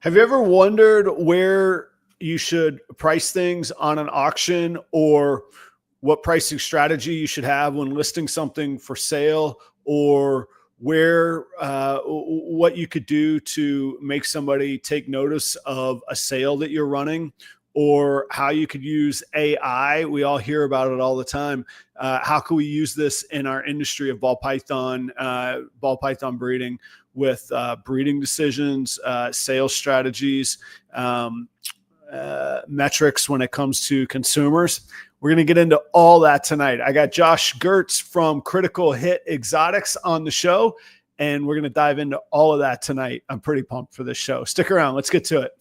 Have you ever wondered where you should price things on an auction, or what pricing strategy you should have when listing something for sale, or where what you could do to make somebody take notice of a sale that you're running, or how you could use AI? We all hear about it all the time. How can we use this in our industry of ball python breeding, with breeding decisions, sales strategies, metrics when it comes to consumers? We're going to get into all that tonight. I got Josh Gertz from Critical Hit Exotics on the show, and we're going to dive into all of that tonight. I'm pretty pumped for this show. Stick around. Let's get to it.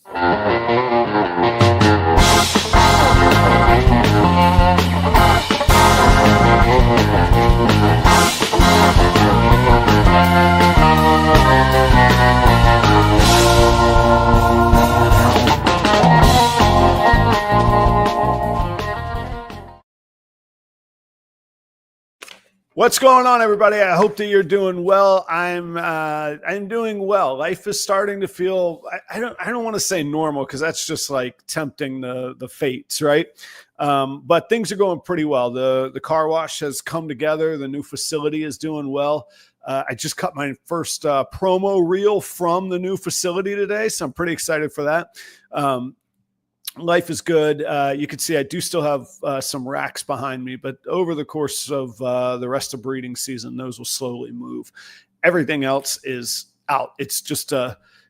What's going on, everybody? I hope that you're doing well. I'm doing well. Life is starting to feel, I don't want to say normal, because that's just like tempting the fates, right? But things are going pretty well. The car wash has come together. The new facility is doing well. I just cut my first promo reel from the new facility today, so I'm pretty excited for that. Life is good. You can see I do still have some racks behind me, but over the course of the rest of breeding season, those will slowly move. Everything else is out. It's just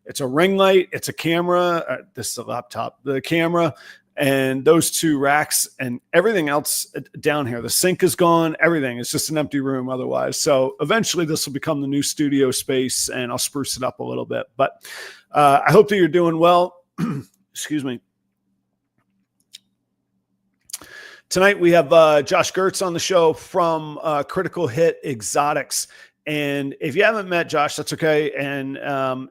it's a ring light, it's a camera. This is a laptop, the camera, and those two racks, and everything else down here. The sink is gone. Everything is just an empty room otherwise. So eventually this will become the new studio space, and I'll spruce it up a little bit. But I hope that you're doing well. Excuse me. Tonight we have Josh Gertz on the show from Critical Hit Exotics. And if you haven't met Josh, that's okay. And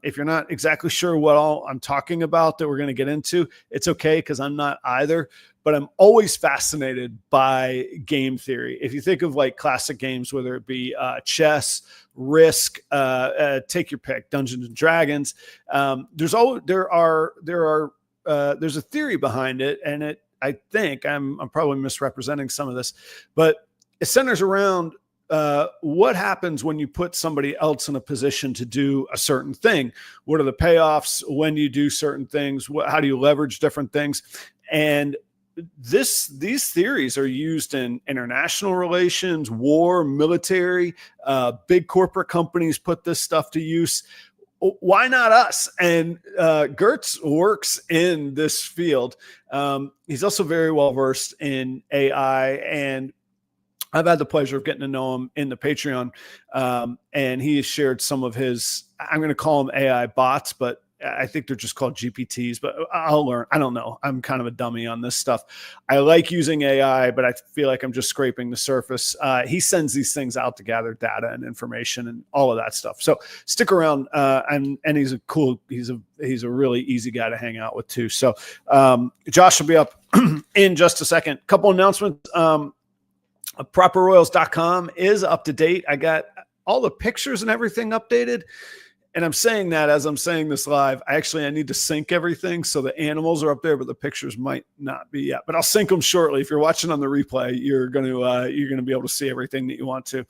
if you're not exactly sure what all I'm talking about that we're going to get into, it's okay, because I'm not either. But I'm always fascinated by game theory. If you think of like classic games, whether it be chess, Risk, take your pick, Dungeons and Dragons, there's a theory behind it, and I think I'm probably misrepresenting some of this, but it centers around what happens when you put somebody else in a position to do a certain thing. What are the payoffs? When do you do certain things? How do you leverage different things? And these theories are used in international relations, war, military. Big corporate companies put this stuff to use. Why not us? And Girtz works in this field. He's also very well versed in AI, and I've had the pleasure of getting to know him in the Patreon. And he has shared some of his, I'm going to call them AI bots, but I think they're just called GPTs, but I'll learn. I don't know. I'm kind of a dummy on this stuff. I like using AI, but I feel like I'm just scraping the surface. He sends these things out to gather data and information and all of that stuff. So stick around. And he's he's a really easy guy to hang out with too. So Josh will be up in just a second. Couple announcements. ProperRoyals.com is up to date. I got all the pictures and everything updated. And I'm saying that as I'm saying this live. I need to sync everything, so the animals are up there, but the pictures might not be yet. But I'll sync them shortly. If you're watching on the replay, you're going to be able to see everything that you want to.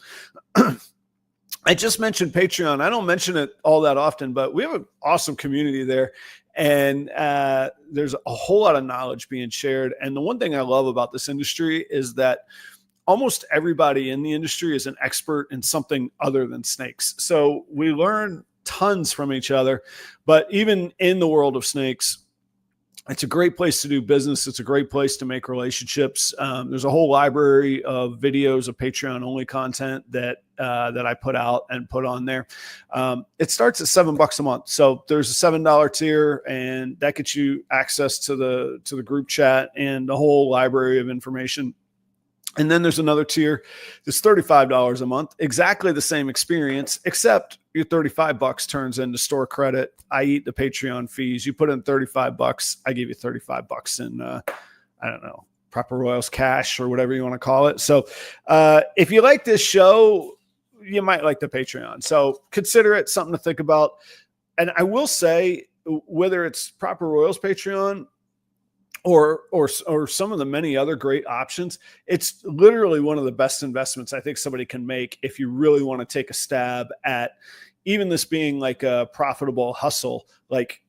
I just mentioned Patreon. I don't mention it all that often, but we have an awesome community there, and there's a whole lot of knowledge being shared. And the one thing I love about this industry is that almost everybody in the industry is an expert in something other than snakes. So we learn tons from each other. But even in the world of snakes, it's a great place to do business. It's a great place to make relationships. There's a whole library of videos of Patreon only content that I put out and put on there. It starts at $7 a month. So there's a $7 tier, and that gets you access to the group chat and the whole library of information. And then there's another tier that's $35 a month, exactly the same experience, except your $35 turns into store credit. I eat the Patreon fees. You put in $35, I give you $35 in, I don't know, Proper Royals cash or whatever you want to call it. So if you like this show, you might like the Patreon. So consider it something to think about. And I will say, whether it's Proper Royals Patreon or some of the many other great options, it's literally one of the best investments I think somebody can make if you really want to take a stab at even this being like a profitable hustle. Like,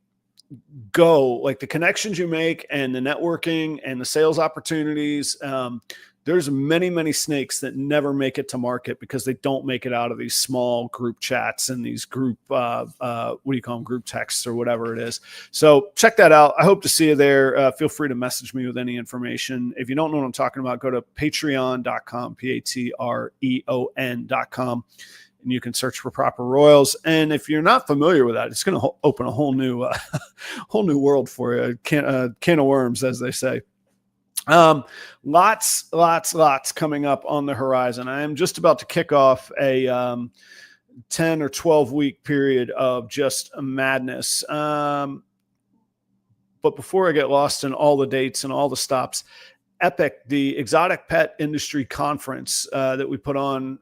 like the connections you make and the networking and the sales opportunities. There's many snakes that never make it to market because they don't make it out of these small group chats and these group, what do you call them? Group texts or whatever it is. So check that out. I hope to see you there. Feel free to message me with any information. If you don't know what I'm talking about, go to patreon.com, patreon.com. And you can search for Proper Royals. And if you're not familiar with that, it's going to open a whole new world for you. Can of worms, as they say. Lots coming up on the horizon. I am just about to kick off a 10 or 12 week period of just madness. But before I get lost in all the dates and all the stops, EPIC, the Exotic Pet Industry Conference that we put on,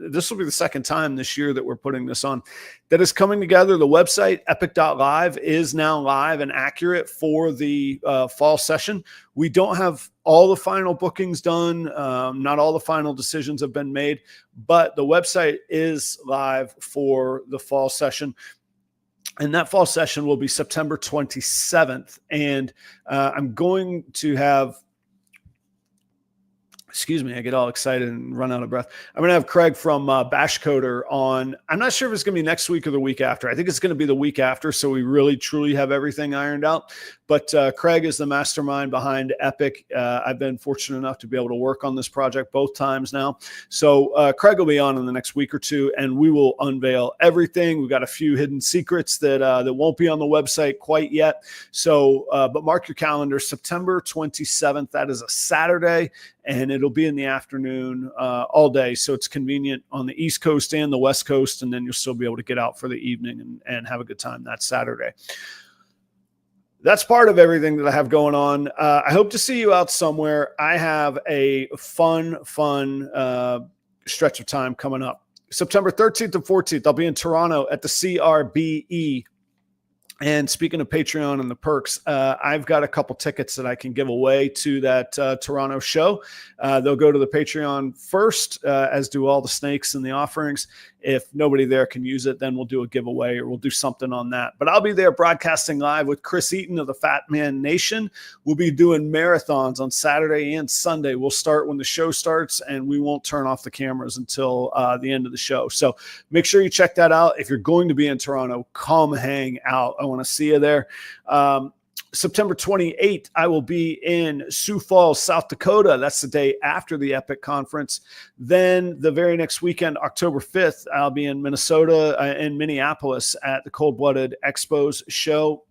this will be the second time this year that we're putting this on, that is coming together. The website, epic.live, is now live and accurate for the fall session. We don't have all the final bookings done. Not all the final decisions have been made, but the website is live for the fall session. And that fall session will be September 27th. And I'm going to have, excuse me, I get all excited and run out of breath. I'm going to have Craig from Bash Coder on. I'm not sure if it's going to be next week or the week after. I think it's going to be the week after, so we really, truly have everything ironed out. But Craig is the mastermind behind Epic. I've been fortunate enough to be able to work on this project both times now. So Craig will be on in the next week or two, and we will unveil everything. We've got a few hidden secrets that won't be on the website quite yet. So, but mark your calendar, September 27th. That is a Saturday, and it'll be in the afternoon all day. So it's convenient on the East Coast and the West Coast, and then you'll still be able to get out for the evening and have a good time that Saturday. That's part of everything that I have going on. I hope to see you out somewhere. I have a fun stretch of time coming up. September 13th and 14th, I'll be in Toronto at the CRBE. And speaking of Patreon and the perks, I've got a couple tickets that I can give away to that Toronto show. They'll go to the Patreon first, as do all the snakes and the offerings. If nobody there can use it, then we'll do a giveaway or we'll do something on that. But I'll be there broadcasting live with Chris Eaton of the Fat Man Nation. We'll be doing marathons on Saturday and Sunday. We'll start when the show starts, and we won't turn off the cameras until the end of the show. So make sure you check that out. If you're going to be in Toronto, come hang out. I want to see you there. September 28th, I will be in Sioux Falls, South Dakota. That's the day after the Epic Conference. Then the very next weekend, October 5th, I'll be in Minnesota, in Minneapolis at the Cold Blooded Expos show.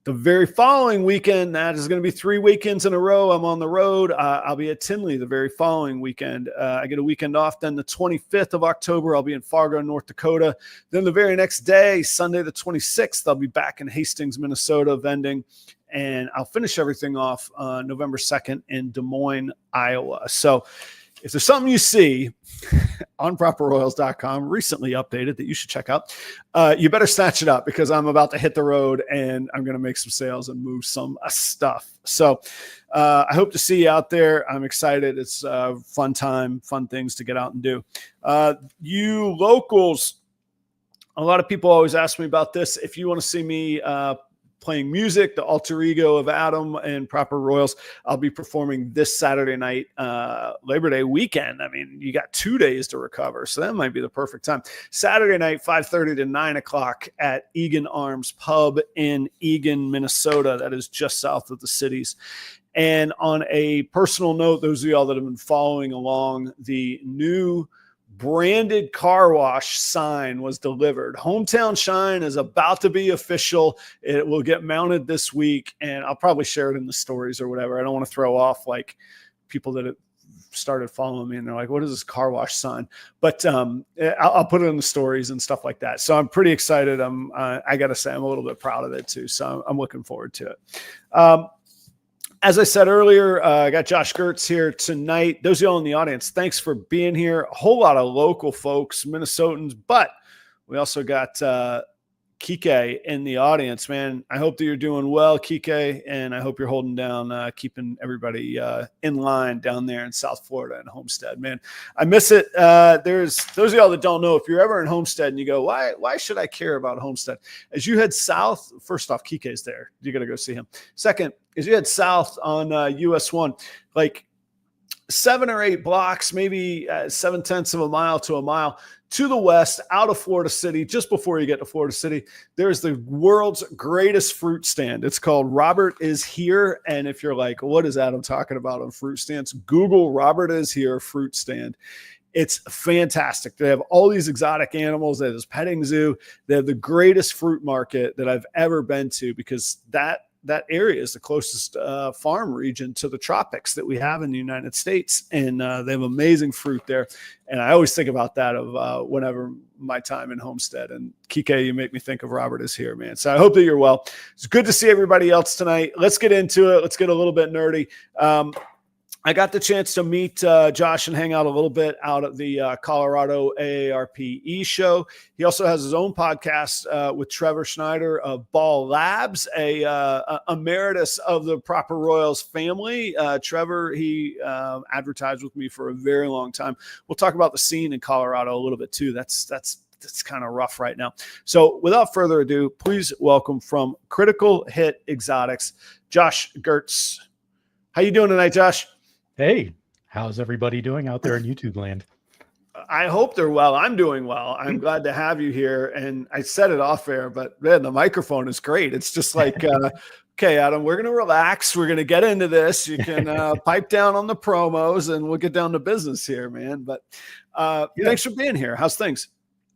The very following weekend, that is going to be 3 weekends in a row. I'm on the road. I'll be at Tinley the very following weekend. I get a weekend off. Then the 25th of October, I'll be in Fargo, North Dakota. Then the very next day, Sunday the 26th, I'll be back in Hastings, Minnesota, vending. And I'll finish everything off November 2nd in Des Moines, Iowa. So if there's something you see on properroyals.com, recently updated, that you should check out, you better snatch it up, because I'm about to hit the road and I'm going to make some sales and move some stuff. So I hope to see you out there. I'm excited. It's a fun time, fun things to get out and do. You locals, a lot of people always ask me about this. If you want to see me playing music, the alter ego of Adam and Proper Royals, I'll be performing this Saturday night, Labor Day weekend. I mean, you got 2 days to recover, so that might be the perfect time. Saturday night, 5:30 to 9 o'clock at Egan Arms Pub in Egan, Minnesota. That is just south of the cities. And on a personal note, those of y'all that have been following along, the new branded car wash sign was delivered. Hometown Shine is about to be official. It will get mounted this week, and I'll probably share it in the stories or whatever. I don't want to throw off like people that have started following me and they're like, what is this car wash sign? But I'll put it in the stories and stuff like that. So I'm pretty excited. I got to say, I'm a little bit proud of it too. So I'm looking forward to it. As I said earlier, I got Josh Gertz here tonight. Those of y'all in the audience, thanks for being here. A whole lot of local folks, Minnesotans, but we also got Kike in the audience, man. I hope that you're doing well, Kike, and I hope you're holding down, keeping everybody in line down there in South Florida and Homestead, man. I miss it. There's those of y'all that don't know, if you're ever in Homestead and you go, why should I care about Homestead? As you head south, first off, Kike's there. You got to go see him. Second, as you head south on US 1, like 7 or 8 blocks, maybe 7/10 of a mile to a mile to the west, out of Florida City, just before you get to Florida City, there's the world's greatest fruit stand. It's called Robert Is Here. And if you're like, what is Adam talking about on fruit stands? Google Robert Is Here fruit stand. It's fantastic. They have all these exotic animals. They have this petting zoo. They have the greatest fruit market that I've ever been to, because that area is the closest farm region to the tropics that we have in the United States. And they have amazing fruit there. And I always think about that of whenever my time in Homestead. And Kike, you make me think of Robert Is Here, man. So I hope that you're well. It's good to see everybody else tonight. Let's get into it. Let's get a little bit nerdy. I got the chance to meet Josh and hang out a little bit out at the Colorado AARPE show. He also has his own podcast with Trevor Schneider of Ball Labs, a emeritus of the Proper Royals family. Trevor, he advertised with me for a very long time. We'll talk about the scene in Colorado a little bit too. That's kind of rough right now. So without further ado, please welcome from Critical Hit Exotics, Josh Gertz. How you doing tonight, Josh? Hey, how's everybody doing out there in YouTube land? I hope they're well. I'm doing well. I'm glad to have you here. And I said it off air, but man, the microphone is great. It's just like, okay, Adam, we're going to relax. We're going to get into this. You can pipe down on the promos and we'll get down to business here, man. But thanks for being here. How's things?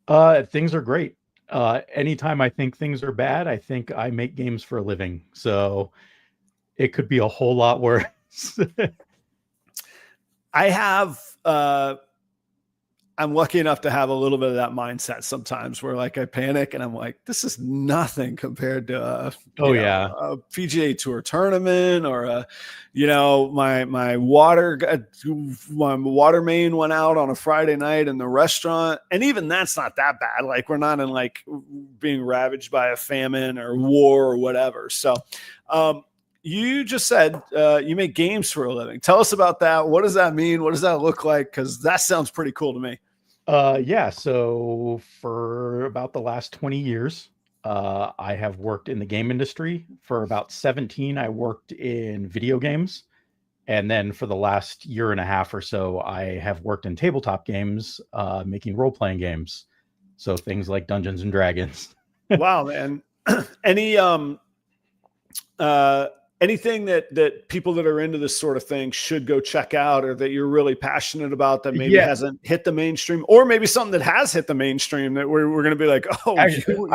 Things are great. Anytime I think things are bad, I think I make games for a living. So it could be a whole lot worse. I have, I'm lucky enough to have a little bit of that mindset sometimes where like I panic and I'm like, this is nothing compared to a PGA Tour tournament or my water main went out on a Friday night in the restaurant. And even that's not that bad. Like we're not in like being ravaged by a famine or war or whatever. So, you just said you make games for a living. Tell us about that. What does that mean? What does that look like? Because that sounds pretty cool to me. So for about the last 20 years, I have worked in the game industry. For about 17, I worked in video games. And then for the last year and a half or so, I have worked in tabletop games, making role-playing games. So things like Dungeons and Dragons. Wow, man. Anything that people that are into this sort of thing should go check out, or that you're really passionate about that maybe hasn't hit the mainstream, or maybe something that has hit the mainstream that we're going to be like, oh,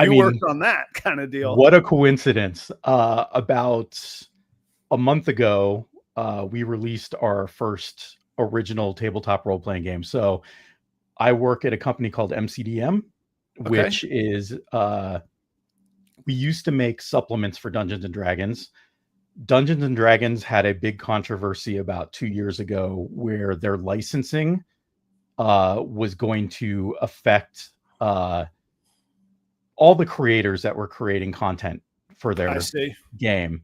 you worked on that kind of deal. What a coincidence. About a month ago, we released our first original tabletop role-playing game. So I work at a company called MCDM, which is, we used to make supplements for Dungeons and Dragons. Dungeons and Dragons had a big controversy about 2 years ago where their licensing was going to affect all the creators that were creating content for their game.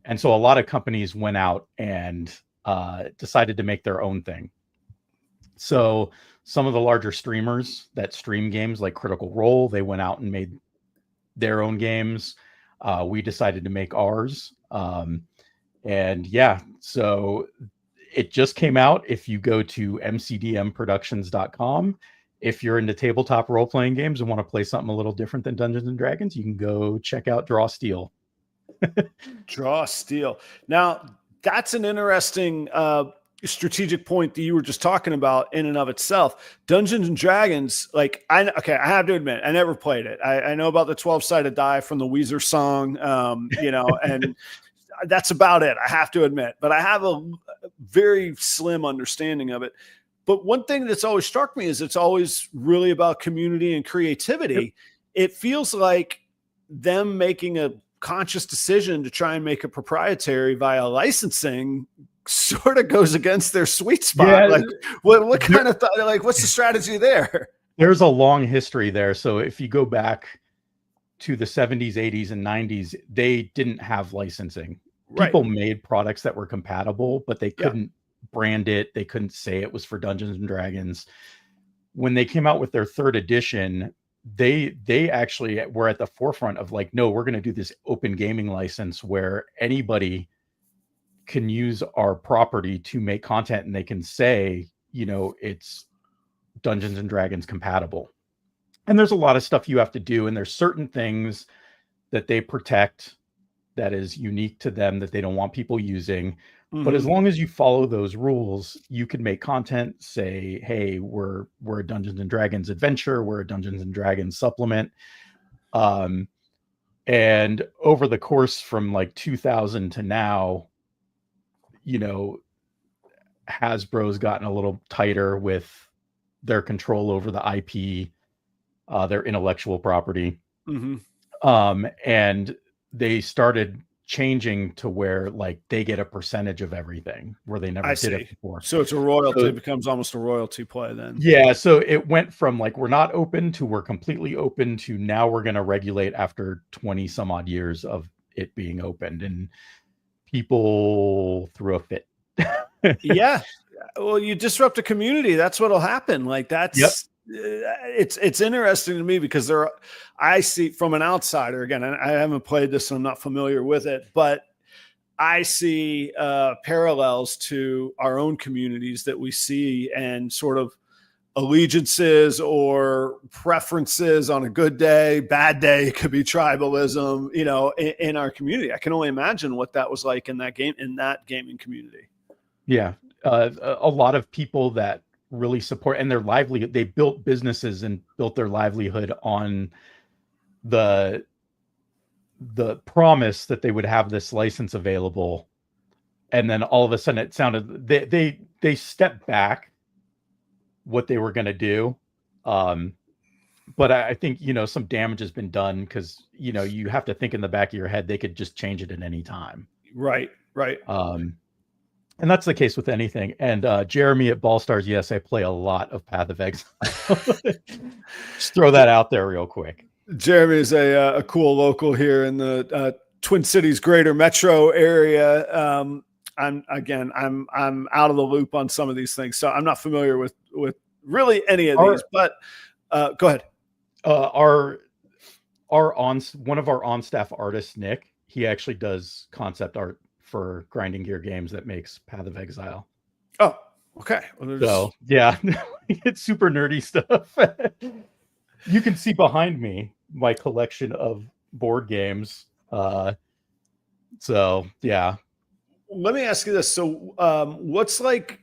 And so a lot of companies went out and decided to make their own thing. So some of the larger streamers that stream games like Critical Role, they went out and made their own games. We decided to make ours. So it just came out. If you go to mcdmproductions.com, if you're into tabletop role-playing games and want to play something a little different than Dungeons and Dragons, you can go check out Draw Steel. Draw Steel. Now, that's an interesting strategic point that you were just talking about in and of itself. Dungeons and Dragons, like I have to admit, I never played it. I know about the 12-sided die from the Weezer song, and that's about it. I have to admit, but I have a very slim understanding of it. But one thing that's always struck me is it's always really about community and creativity. Yep. It feels like them making a conscious decision to try and make it proprietary via licensing sort of goes against their sweet spot. Yeah, like what kind of what's the strategy there? There's a long history there. So if you go back to the 70s, 80s, and 90s, they didn't have licensing. Right. People made products that were compatible, but they couldn't brand it. They couldn't say it was for Dungeons and Dragons. When they came out with their third edition, they actually were at the forefront of like, no, we're going to do this open gaming license where anybody can use our property to make content, and they can say, you know, it's Dungeons and Dragons compatible. And there's a lot of stuff you have to do, and there's certain things that they protect that is unique to them that they don't want people using. But as long as you follow those rules, you can make content, say, hey, we're a Dungeons and Dragons adventure, we're a Dungeons and Dragons supplement. And over the course from like 2000 to now, you know, Hasbro's gotten a little tighter with their control over the IP, their intellectual property. And they started changing to where like they get a percentage of everything where they never did it before. So it's a royalty. It becomes almost a royalty play then. Yeah. So it went from like, we're not open to we're completely open to now we're going to regulate after 20 some odd years of it being opened, and people threw a fit. Yeah. Well, you disrupt a community. That's what'll happen. Like that's, it's interesting to me because I see from an outsider, again, I haven't played this, so I'm not familiar with it, but I see parallels to our own communities that we see, and sort of allegiances or preferences on a good day, bad day. It could be tribalism, you know, in our community. I can only imagine what that was like in that gaming community. Yeah. A lot of people that really support, and their livelihood, they built businesses and built their livelihood on the promise that they would have this license available. And then all of a sudden it sounded, they stepped back what they were going to do. But I think, you know, some damage has been done because, you know, you have to think in the back of your head, they could just change it at any time. Right. And that's the case with anything. And Jeremy at Ball Stars, yes, I play a lot of Path of Exile. Just throw that out there real quick. Jeremy is a cool local here in the Twin Cities greater metro area. I'm out of the loop on some of these things, so I'm not familiar with really any of these. But go ahead. One of our on-staff artists, Nick, he actually does concept art for Grinding Gear Games that makes Path of Exile. Oh, okay. Well, so yeah, it's super nerdy stuff. You can see behind me my collection of board games. So yeah. Let me ask you this. So what's like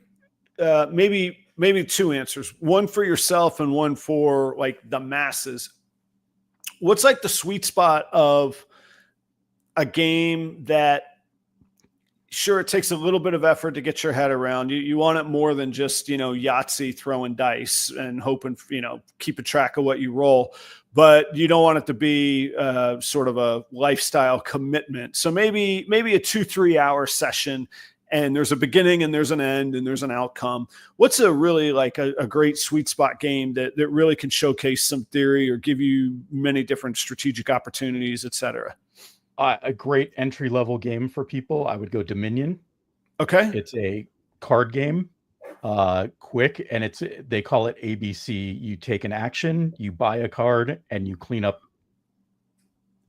maybe two answers, one for yourself and one for like the masses. What's like the sweet spot of a game that, sure, it takes a little bit of effort to get your head around. You want it more than just, you know, Yahtzee throwing dice and hoping, you know, keeping track of what you roll, but you don't want it to be sort of a lifestyle commitment. So maybe a 2-3 hour session, and there's a beginning and there's an end and there's an outcome. What's a really like a great sweet spot game that really can showcase some theory or give you many different strategic opportunities, et cetera? A great entry-level game for people, I would go Dominion. Okay. It's a card game, quick, and they call it ABC. You take an action, you buy a card, and you clean up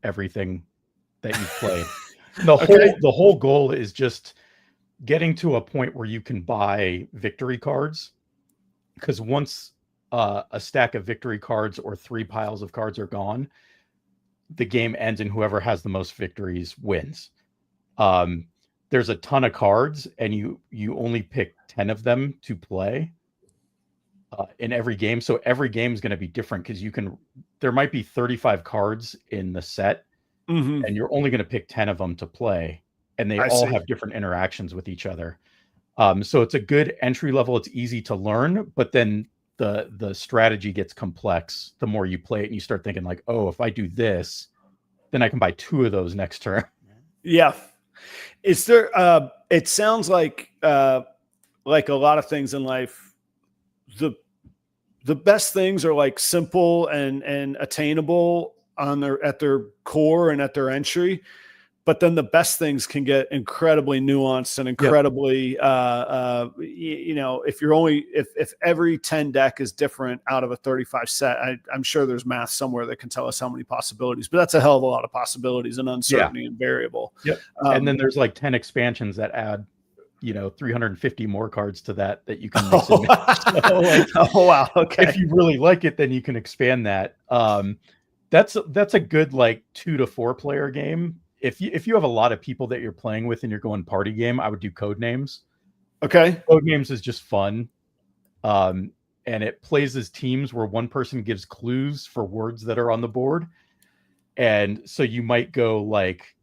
everything that you've played. The whole goal is just getting to a point where you can buy victory cards, because once a stack of victory cards or 3 piles of cards are gone, the game ends and whoever has the most victories wins. There's a ton of cards, and you only pick 10 of them to play in every game. So every game is going to be different, because there might be 35 cards in the set, and you're only going to pick 10 of them to play, and they all have different interactions with each other. So it's a good entry level. It's easy to learn, but then the strategy gets complex the more you play it, and you start thinking like, oh, if I do this, then I can buy 2 of those next turn. Yeah. Is there it sounds like a lot of things in life, the best things are like simple and attainable. at their core and at their entry. But then the best things can get incredibly nuanced and incredibly, if every 10 deck is different out of a 35 set, I'm sure there's math somewhere that can tell us how many possibilities, but that's a hell of a lot of possibilities and uncertainty and variable. Yep. And then there's like 10 expansions that add, 350 more cards to that you can mix in. Oh, wow. Okay. If you really like it, then you can expand that. That's a good, like 2 to 4 player game. If you have a lot of people that you're playing with and you're going party game, I would do Codenames. Okay. Codenames is just fun. And it plays as teams where one person gives clues for words that are on the board. And so you might go like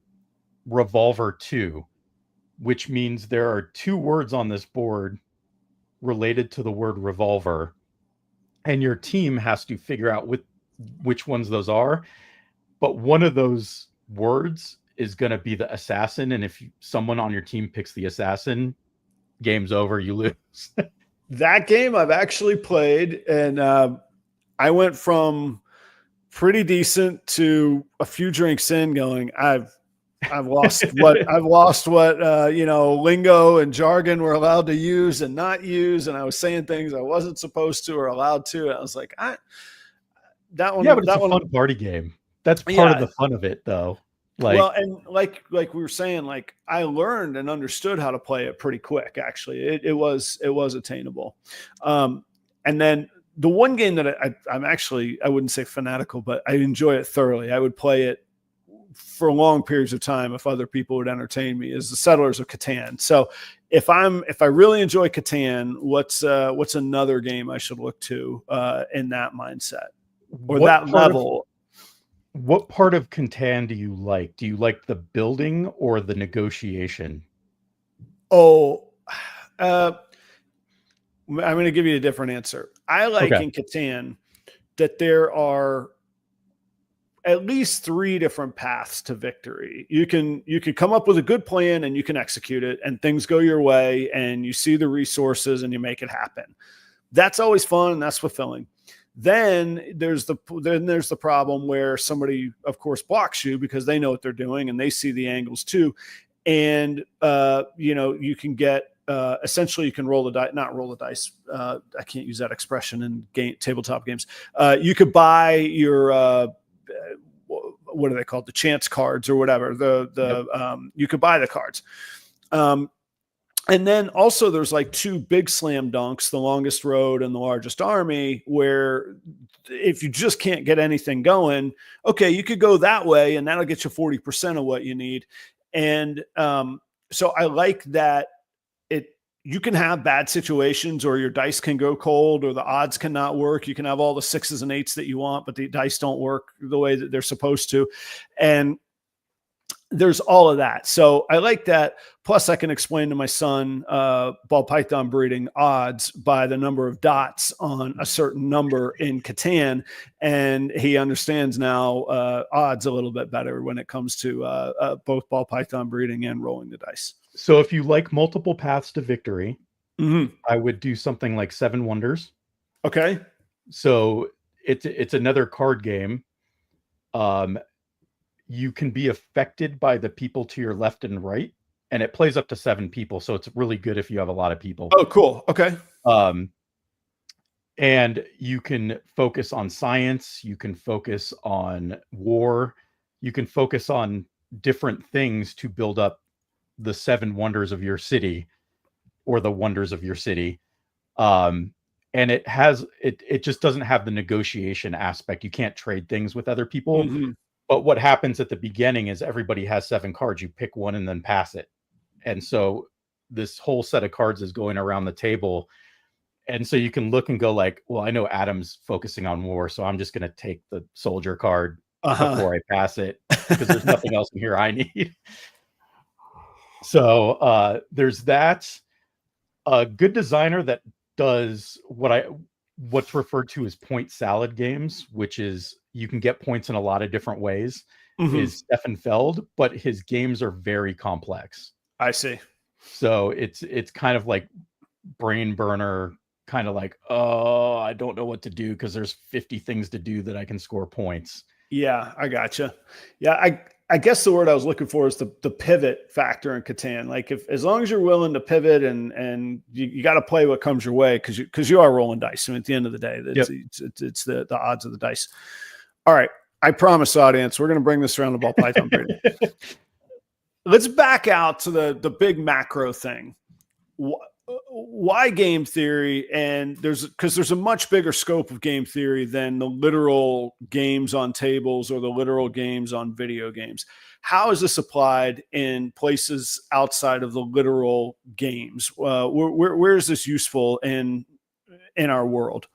Revolver 2, which means there are 2 words on this board related to the word revolver. And your team has to figure out which ones those are. But one of those words is going to be the assassin, and if someone on your team picks the assassin, game's over, you lose. That game I've actually played, and I went from pretty decent to a few drinks in going, I've lost what lingo and jargon we're allowed to use and not use, and I was saying things I wasn't supposed to or allowed to. And I was like, that one. Yeah, but it's a fun party game. That's part of the fun of it, though. And like we were saying, like I learned and understood how to play it pretty quick. Actually, it was attainable. And then the one game that I wouldn't say fanatical, but I enjoy it thoroughly. I would play it for long periods of time if other people would entertain me, is the Settlers of Catan. So if I really enjoy Catan, what's another game I should look to in that mindset or that level? What part of Catan do you like? Do you like the building or the negotiation? I'm going to give you a different answer. I like in Catan that there are at least 3 different paths to victory. You can come up with a good plan and you can execute it and things go your way and you see the resources and you make it happen. That's always fun and that's fulfilling. Then there's the problem where somebody, of course, blocks you because they know what they're doing and they see the angles too. And, you can get, essentially you can not roll the dice. I can't use that expression in tabletop games. You could buy your, what are they called? The chance cards or whatever. You could buy the cards. And then also there's like 2 big slam dunks, the longest road and the largest army, where if you just can't get anything going, okay, you could go that way and that'll get you 40% of what you need. And so I like that you can have bad situations or your dice can go cold or the odds cannot work. You can have all the 6s and 8s that you want, but the dice don't work the way that they're supposed to. And there's all of that. So I like that. Plus I can explain to my son ball python breeding odds by the number of dots on a certain number in Catan. And he understands now odds a little bit better when it comes to both ball python breeding and rolling the dice. So if you like multiple paths to victory, I would do something like 7 Wonders. Okay. So it's another card game. You can be affected by the people to your left and right, and it plays up to 7 people. So it's really good if you have a lot of people. Oh, cool. Okay. And you can focus on science. You can focus on war. You can focus on different things to build up the 7 wonders of your city or the wonders of your city. And it just doesn't have the negotiation aspect. You can't trade things with other people. But what happens at the beginning is everybody has 7 cards. You pick one and then pass it. And so this whole set of cards is going around the table. And so you can look and go like, well, I know Adam's focusing on war, so I'm just going to take the soldier card before I pass it because there's nothing else in here I need. So there's that. A good designer that does what's referred to as point salad games, which is you can get points in a lot of different ways, is Stefan Feld, but his games are very complex. I see. So it's kind of like brain burner, kind of like, oh, I don't know what to do because there's 50 things to do that I can score points. Yeah, I gotcha. Yeah, I guess the word I was looking for is the pivot factor in Catan. Like if as long as you're willing to pivot and you got to play what comes your way because you are rolling dice. I mean, at the end of the day, Yep. it's the odds of the dice. All right, I promise, audience, we're going to bring this around the ball python breeding. Let's back out to the big macro thing. Why game theory? And there's a much bigger scope of game theory than the literal games on tables or the literal games on video games. How is this applied in places outside of the literal games? Where is this useful in our world?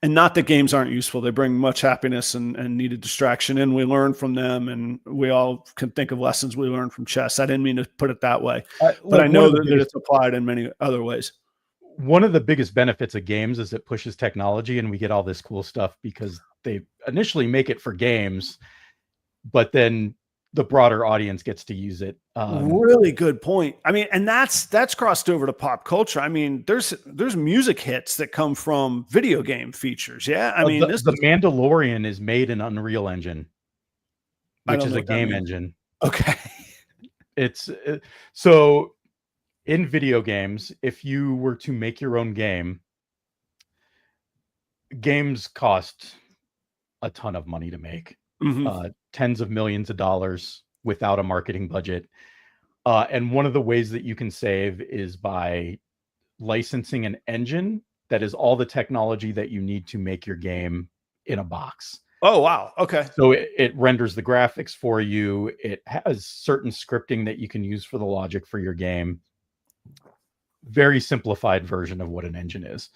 And not that games aren't useful. They bring much happiness and needed distraction, and we learn from them, and we all can think of lessons we learn from chess. I didn't mean to put it that way, but I know that it's applied in many other ways. One of the biggest benefits of games is it pushes technology, and we get all this cool stuff because they initially make it for games, but then the broader audience gets to use it. Really good point. I mean, and that's crossed over to pop culture. I mean, there's music hits that come from video game features. Yeah, I mean, the Mandalorian is made in Unreal Engine, which is a game engine. Okay. It's so in video games, if you were to make your own game, games cost a ton of money to make. Tens of millions of dollars without a marketing budget. And one of the ways that you can save is by licensing an engine that is all the technology that you need to make your game in a box. Oh, wow. Okay. So it renders the graphics for you. It has certain scripting that you can use for the logic for your game. Very simplified version of what an engine is.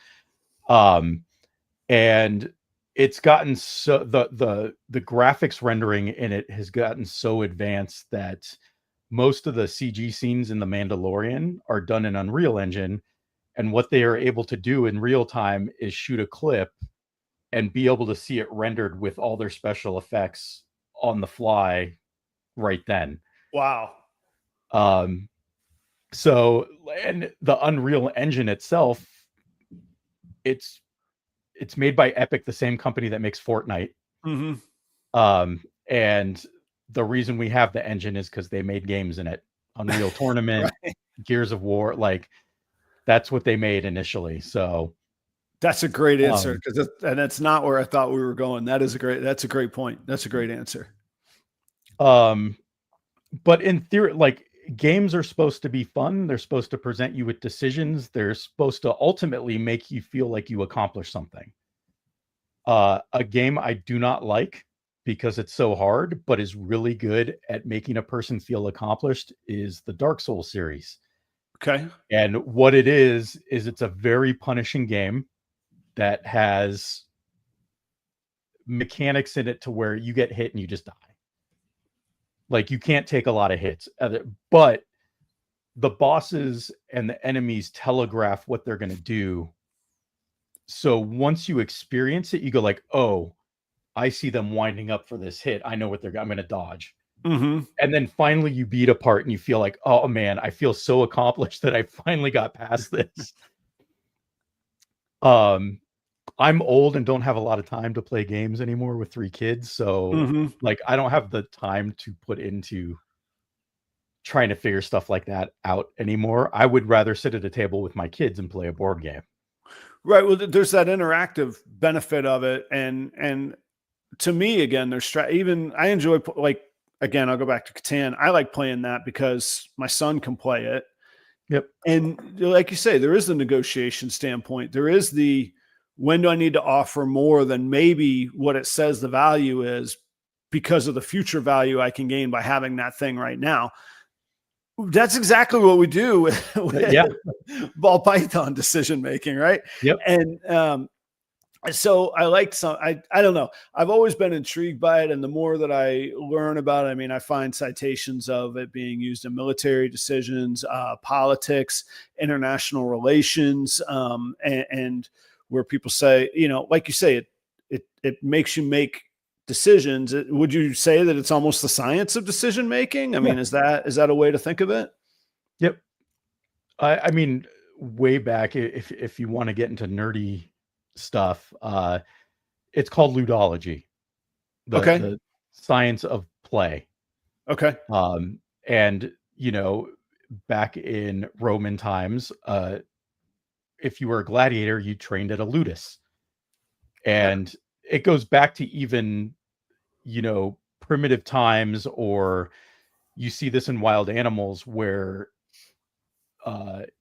And it's gotten so the graphics rendering in it has gotten so advanced that most of the CG scenes in The Mandalorian are done in Unreal Engine. And what they are able to do in real time is shoot a clip and be able to see it rendered with all their special effects on the fly right then. Wow. So, and the Unreal Engine itself, it's made by Epic, the same company that makes Fortnite. And the reason we have the engine is because they made games in it. Unreal Tournament, right. Gears of War, like that's what they made initially. So that's a great answer, and that's not where I thought we were going. That's a great point. That's a great answer. But in theory, like games are supposed to be fun. They're supposed to present you with decisions. They're supposed to ultimately make you feel like you accomplished something. A game I do not like because it's so hard, but is really good at making a person feel accomplished is the Dark Souls series. Okay. And what it is it's a very punishing game that has mechanics in it to where you get hit and you just die. Like you can't take a lot of hits, but the bosses and the enemies telegraph what they're going to do. So once you experience it, you go like, oh, I see them winding up for this hit. I know what I'm going to dodge. And then finally you beat a part and you feel like, oh man, I feel so accomplished that I finally got past this. I'm old and don't have a lot of time to play games anymore with 3 kids. So like, I don't have the time to put into trying to figure stuff like that out anymore. I would rather sit at a table with my kids and play a board game. Right. Well, there's that interactive benefit of it. And to me, again, I enjoy, like, again, I'll go back to Catan. I like playing that because my son can play it. Yep. And like you say, there is the negotiation standpoint. There is the, when do I need to offer more than maybe what it says the value is because of the future value I can gain by having that thing right now. That's exactly what we do with ball python decision making, right? Yep. And so I liked I don't know. I've always been intrigued by it, and the more that I learn about it, I mean, I find citations of it being used in military decisions, politics, international relations, and where people say, you know, like you say, it makes you make decisions. Would you say that it's almost the science of decision making? I mean, is that a way to think of it? Yep. I mean, way back, if you want to get into nerdy stuff, It's called ludology, Okay. the science of play. Okay. And back in Roman times, if you were a gladiator, you trained at a ludus. And it goes back to even, primitive times, or you see this in wild animals where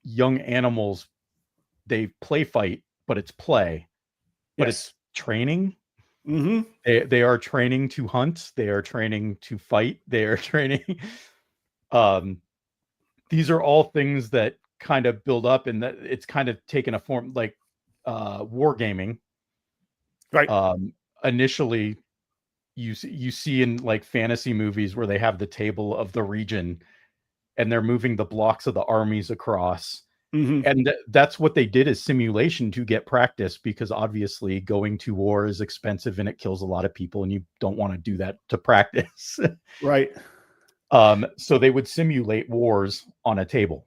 young animals, they play fight, but it's play, but Yes. it's training. Mm-hmm. They are training to hunt. They are training to fight. They are training. These are all things that kind of build up, and that it's kind of taken a form like wargaming. Right. Initially, you see in like fantasy movies where they have the table of the region, and they're moving the blocks of the armies across. Mm-hmm. And that's what they did as simulation to get practice, because obviously going to war is expensive and it kills a lot of people, and you don't want to do that to practice. Right. So they would simulate wars on a table.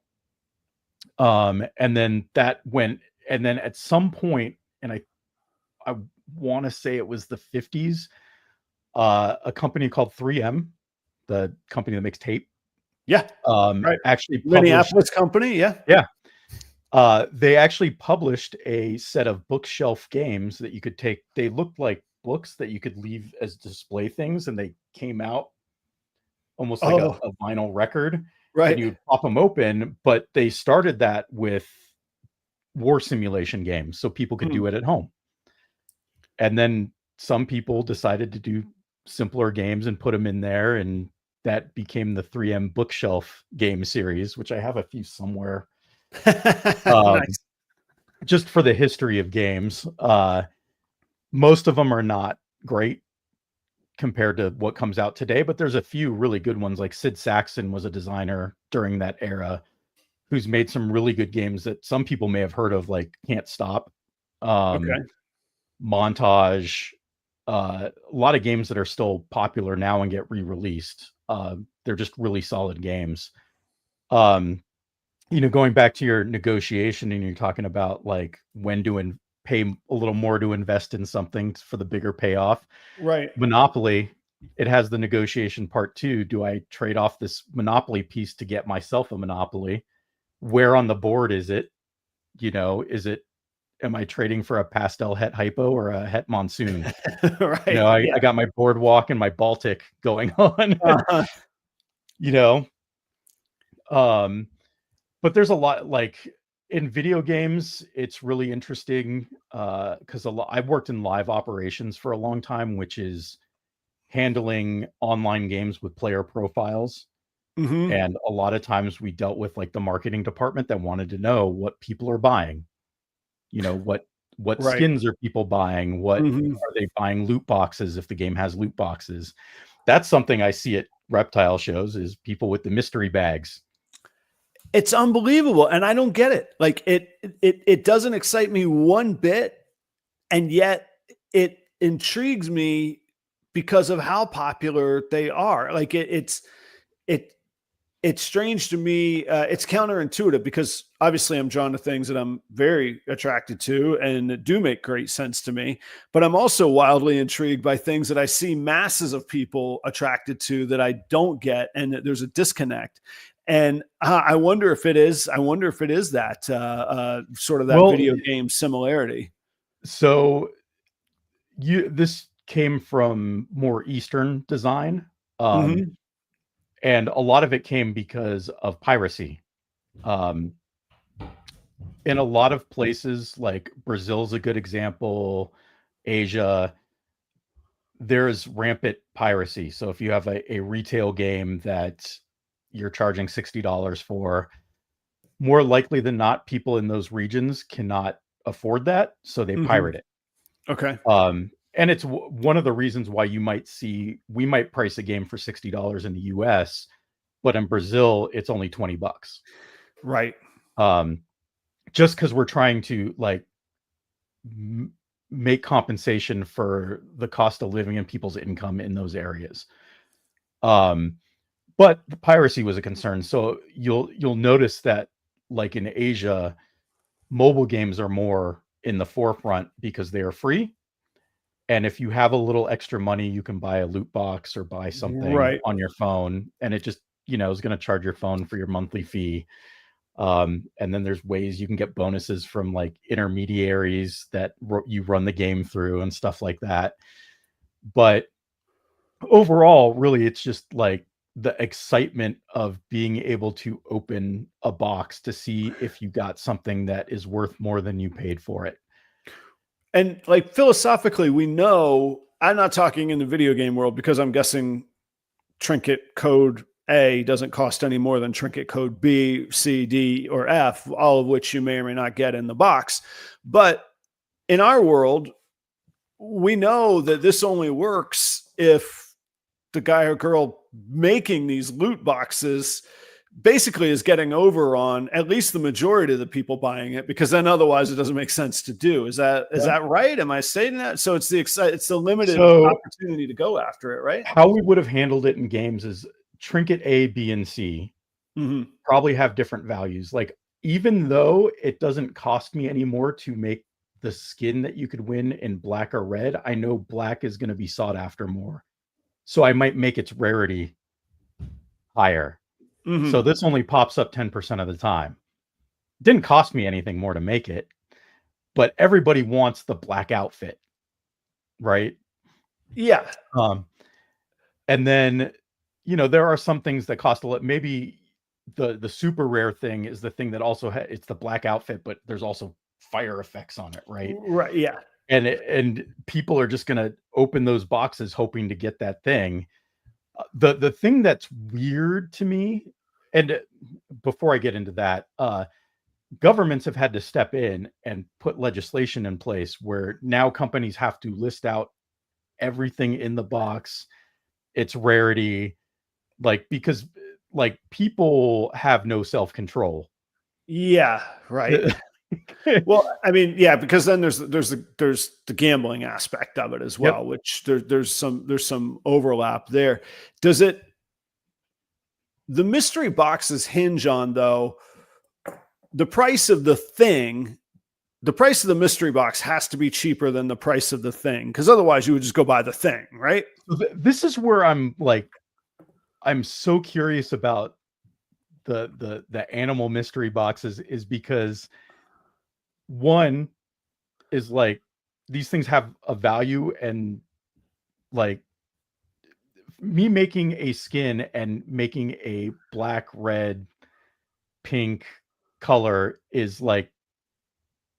And then that went, and then at some point, and I want to say it was the 50s, a company called 3M, the company that makes tape, Yeah. Right. actually published, Minneapolis company. Yeah. yeah. They actually published a set of bookshelf games that you could take. They looked like books that you could leave as display things, and they came out almost like a vinyl record, and Right. you'd pop them open. But they started that with war simulation games, so people could do it at home. And then some people decided to do simpler games and put them in there, and that became the 3M bookshelf game series, which I have a few somewhere. Nice. Just for the history of games. Most of them are not great compared to what comes out today, but there's a few really good ones. Like Sid Saxon was a designer during that era who's made some really good games that some people may have heard of, like Can't Stop, Montage, a lot of games that are still popular now and get re-released. They're just really solid games. Going back to your negotiation, and you're talking about like when to pay a little more to invest in something for the bigger payoff. Right. Monopoly, it has the negotiation part too. Do I trade off this Monopoly piece to get myself a Monopoly? Where on the board is it? Am I trading for a pastel het hypo or a het monsoon? Right. I got my boardwalk and my Baltic going on. But there's a lot, like in video games, it's really interesting because I've worked in live operations for a long time, which is handling online games with player profiles. Mm-hmm. And a lot of times we dealt with like the marketing department that wanted to know what people are buying. What skins are people buying? What are they buying? Loot boxes, if the game has loot boxes. That's something I see at reptile shows, is people with the mystery bags. It's unbelievable, and I don't get it. Like it doesn't excite me one bit, and yet it intrigues me because of how popular they are. Like it's strange to me. It's counterintuitive because obviously I'm drawn to things that I'm very attracted to and do make great sense to me. But I'm also wildly intrigued by things that I see masses of people attracted to that I don't get, and there's a disconnect. And I wonder if it is. I wonder if it is that sort of that video game similarity. So this came from more Eastern design. And a lot of it came because of piracy. In a lot of places, like Brazil's a good example, Asia, there's rampant piracy. So if you have a retail game that you're charging $60 for, more likely than not, people in those regions cannot afford that, so they pirate it. Okay. And it's one of the reasons why we might price a game for $60 in the US, but in Brazil it's only $20. Right. Just because we're trying to like make compensation for the cost of living and people's income in those areas. But the piracy was a concern. So you'll notice that like in Asia, mobile games are more in the forefront because they are free. And if you have a little extra money, you can buy a loot box or buy something Right. on your phone, and it just, is going to charge your phone for your monthly fee. And then there's ways you can get bonuses from like intermediaries that you run the game through and stuff like that. But overall, really, it's just like the excitement of being able to open a box to see if you got something that is worth more than you paid for it. And like philosophically, we know, I'm not talking in the video game world because I'm guessing trinket code A doesn't cost any more than trinket code B, C, D, or F, all of which you may or may not get in the box. But in our world, we know that this only works if the guy or girl making these loot boxes basically is getting over on at least the majority of the people buying it, because then otherwise it doesn't make sense to do. Is that right? Am I saying that? So it's the limited opportunity to go after it, right? How we would have handled it in games is trinket A, B, and C probably have different values. Like, even though it doesn't cost me anymore to make the skin that you could win in black or red, I know black is going to be sought after more. So I might make its rarity higher. So this only pops up 10% of the time. Didn't cost me anything more to make it, but everybody wants the black outfit, right? Yeah. And then, there are some things that cost a lot. Maybe the super rare thing is the thing that also it's the black outfit, but there's also fire effects on it, right? Right. Yeah. And people are just going to open those boxes hoping to get that thing. The thing that's weird to me, and before I get into that, governments have had to step in and put legislation in place where now companies have to list out everything in the box, its rarity, because people have no self-control. Yeah, right. Well, I mean, yeah, because then there's the gambling aspect of it as well, which there's some overlap there. The mystery boxes hinge on, though, the price of the thing. The price of the mystery box has to be cheaper than the price of the thing, because otherwise you would just go buy the thing, right? This is where I'm so curious about the animal mystery boxes, is because one is these things have a value, and me making a skin and making a black, red, pink color is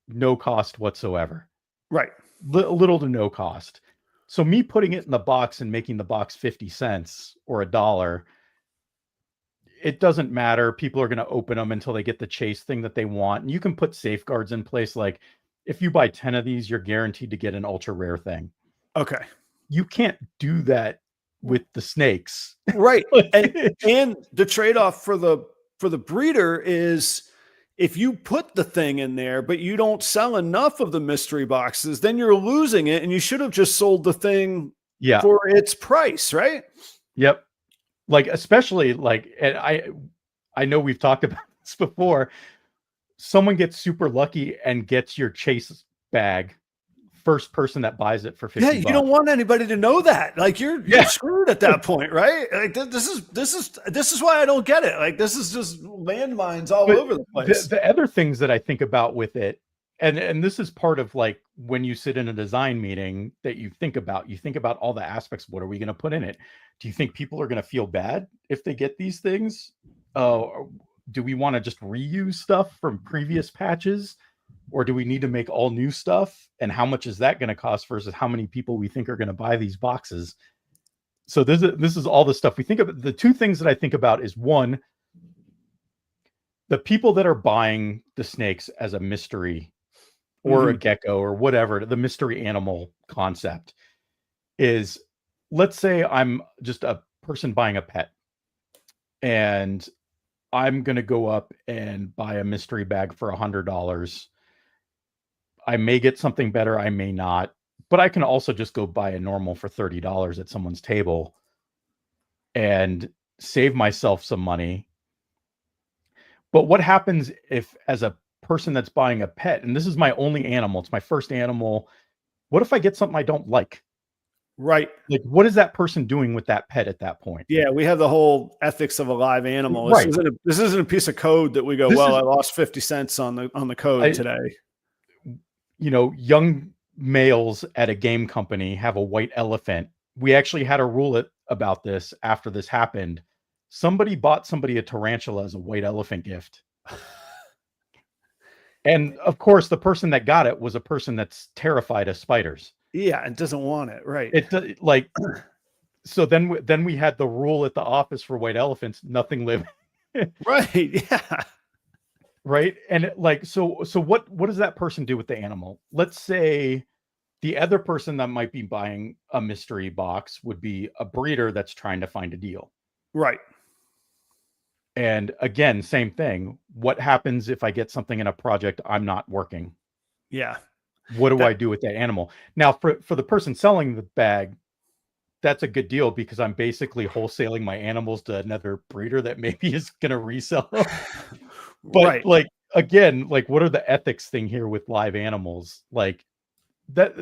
no cost whatsoever. Right. Little to no cost. So me putting it in the box and making the box 50 cents or $1, it doesn't matter. People are going to open them until they get the chase thing that they want. And you can put safeguards in place. Like, if you buy 10 of these, you're guaranteed to get an ultra rare thing. Okay. You can't do that with the snakes. Right. and the trade-off for the breeder is, if you put the thing in there, but you don't sell enough of the mystery boxes, then you're losing it, and you should have just sold the thing for its price, right? Yep. Especially and I know we've talked about this before. Someone gets super lucky and gets your chase bag, first person that buys it for $50. Yeah, you don't want anybody to know that. You're screwed at that point, right? This is why I don't get it. This is just landmines all over the place. The other things that I think about with it, and this is part of when you sit in a design meeting that you think about all the aspects. What are we going to put in it? Do you think people are going to feel bad if they get these things? Do we want to just reuse stuff from previous patches? Or do we need to make all new stuff? And how much is that going to cost versus how many people we think are going to buy these boxes? So this is all the stuff we think about. The two things that I think about is, one, the people that are buying the snakes as a mystery or a gecko or whatever, the mystery animal concept is, let's say I'm just a person buying a pet, and I'm going to go up and buy a mystery bag for $100. I may get something better, I may not, but I can also just go buy a normal for $30 at someone's table and save myself some money. But what happens if, as a person that's buying a pet, and this is my only animal, it's my first animal, What if I get something I don't like? Right. Like, what is that person doing with that pet at that point? Yeah, we have the whole ethics of a live animal. Right. This isn't a piece of code that we go, This well, is, I lost 50 cents on the code today. Young males at a game company have a white elephant. We actually had a rule about this after this happened. Somebody bought somebody a tarantula as a white elephant gift. And of course, the person that got it was a person that's terrified of spiders. Yeah, and doesn't want it, right? So then we had the rule at the office for white elephants: nothing living. Right? Yeah. Right. And so what does that person do with the animal? Let's say the other person that might be buying a mystery box would be a breeder that's trying to find a deal. Right. And again, same thing. What happens if I get something in a project I'm not working? Yeah. What do I do with that animal? Now, for the person selling the bag, that's a good deal because I'm basically wholesaling my animals to another breeder that maybe is going to resell them. But again, what are the ethics thing here with live animals? Like that,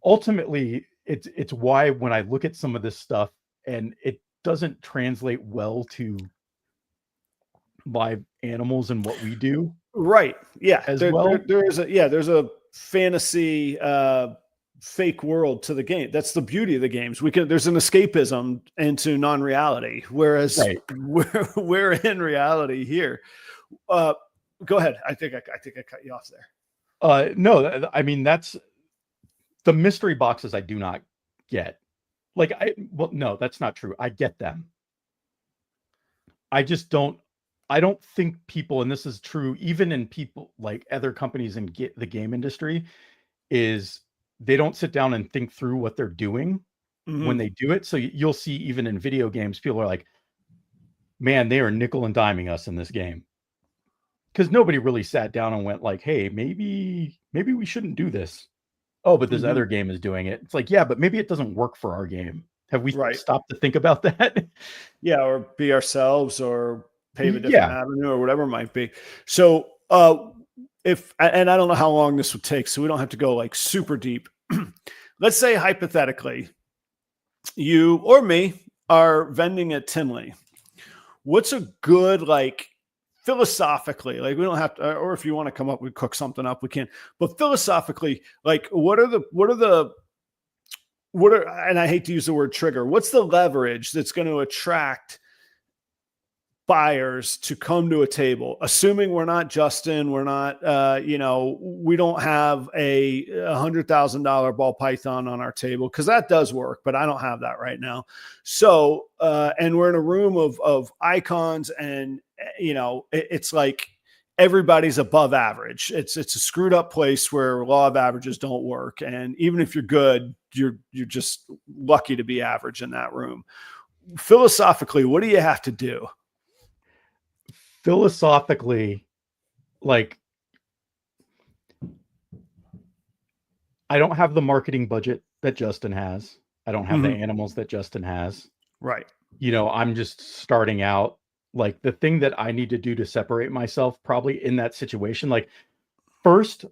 ultimately, it's why when I look at some of this stuff and it doesn't translate well to live animals and what we do. Right. Yeah. There's a fantasy fake world to the game. That's the beauty of the games. There's an escapism into non-reality, whereas we're in reality here. Go ahead. I think I cut you off there. No, I mean, that's the mystery boxes I do not get. No, that's not true. I get them. I don't think people, and this is true even in people like other companies in the game industry, is they don't sit down and think through what they're doing when they do it. So you'll see even in video games, people are like, man, they are nickel and diming us in this game. Because nobody really sat down and went like, hey, maybe we shouldn't do this. Oh, but this other game is doing it. It's like, yeah, but maybe it doesn't work for our game. Have we stopped to think about that? Yeah, or be ourselves or pave a different avenue or whatever it might be. So and I don't know how long this would take, so we don't have to go like super deep. Let's say hypothetically, you or me are vending at Tinley. What's a good, philosophically, we don't have to, or if you want to come up, we cook something up, we can, but philosophically, what are, and I hate to use the word trigger, what's the leverage that's going to attract buyers to come to a table, assuming we're not Justin, we're not, we don't have a $100,000 ball python on our table, because that does work, but I don't have that right now. So, and we're in a room of icons, and it's like everybody's above average. It's a screwed up place where law of averages don't work, and even if you're good, you're just lucky to be average in that room. Philosophically, what do you have to do? Philosophically, I don't have the marketing budget that Justin has. I don't have the animals that Justin has. Right. I'm just starting out. The thing that I need to do to separate myself probably in that situation, first,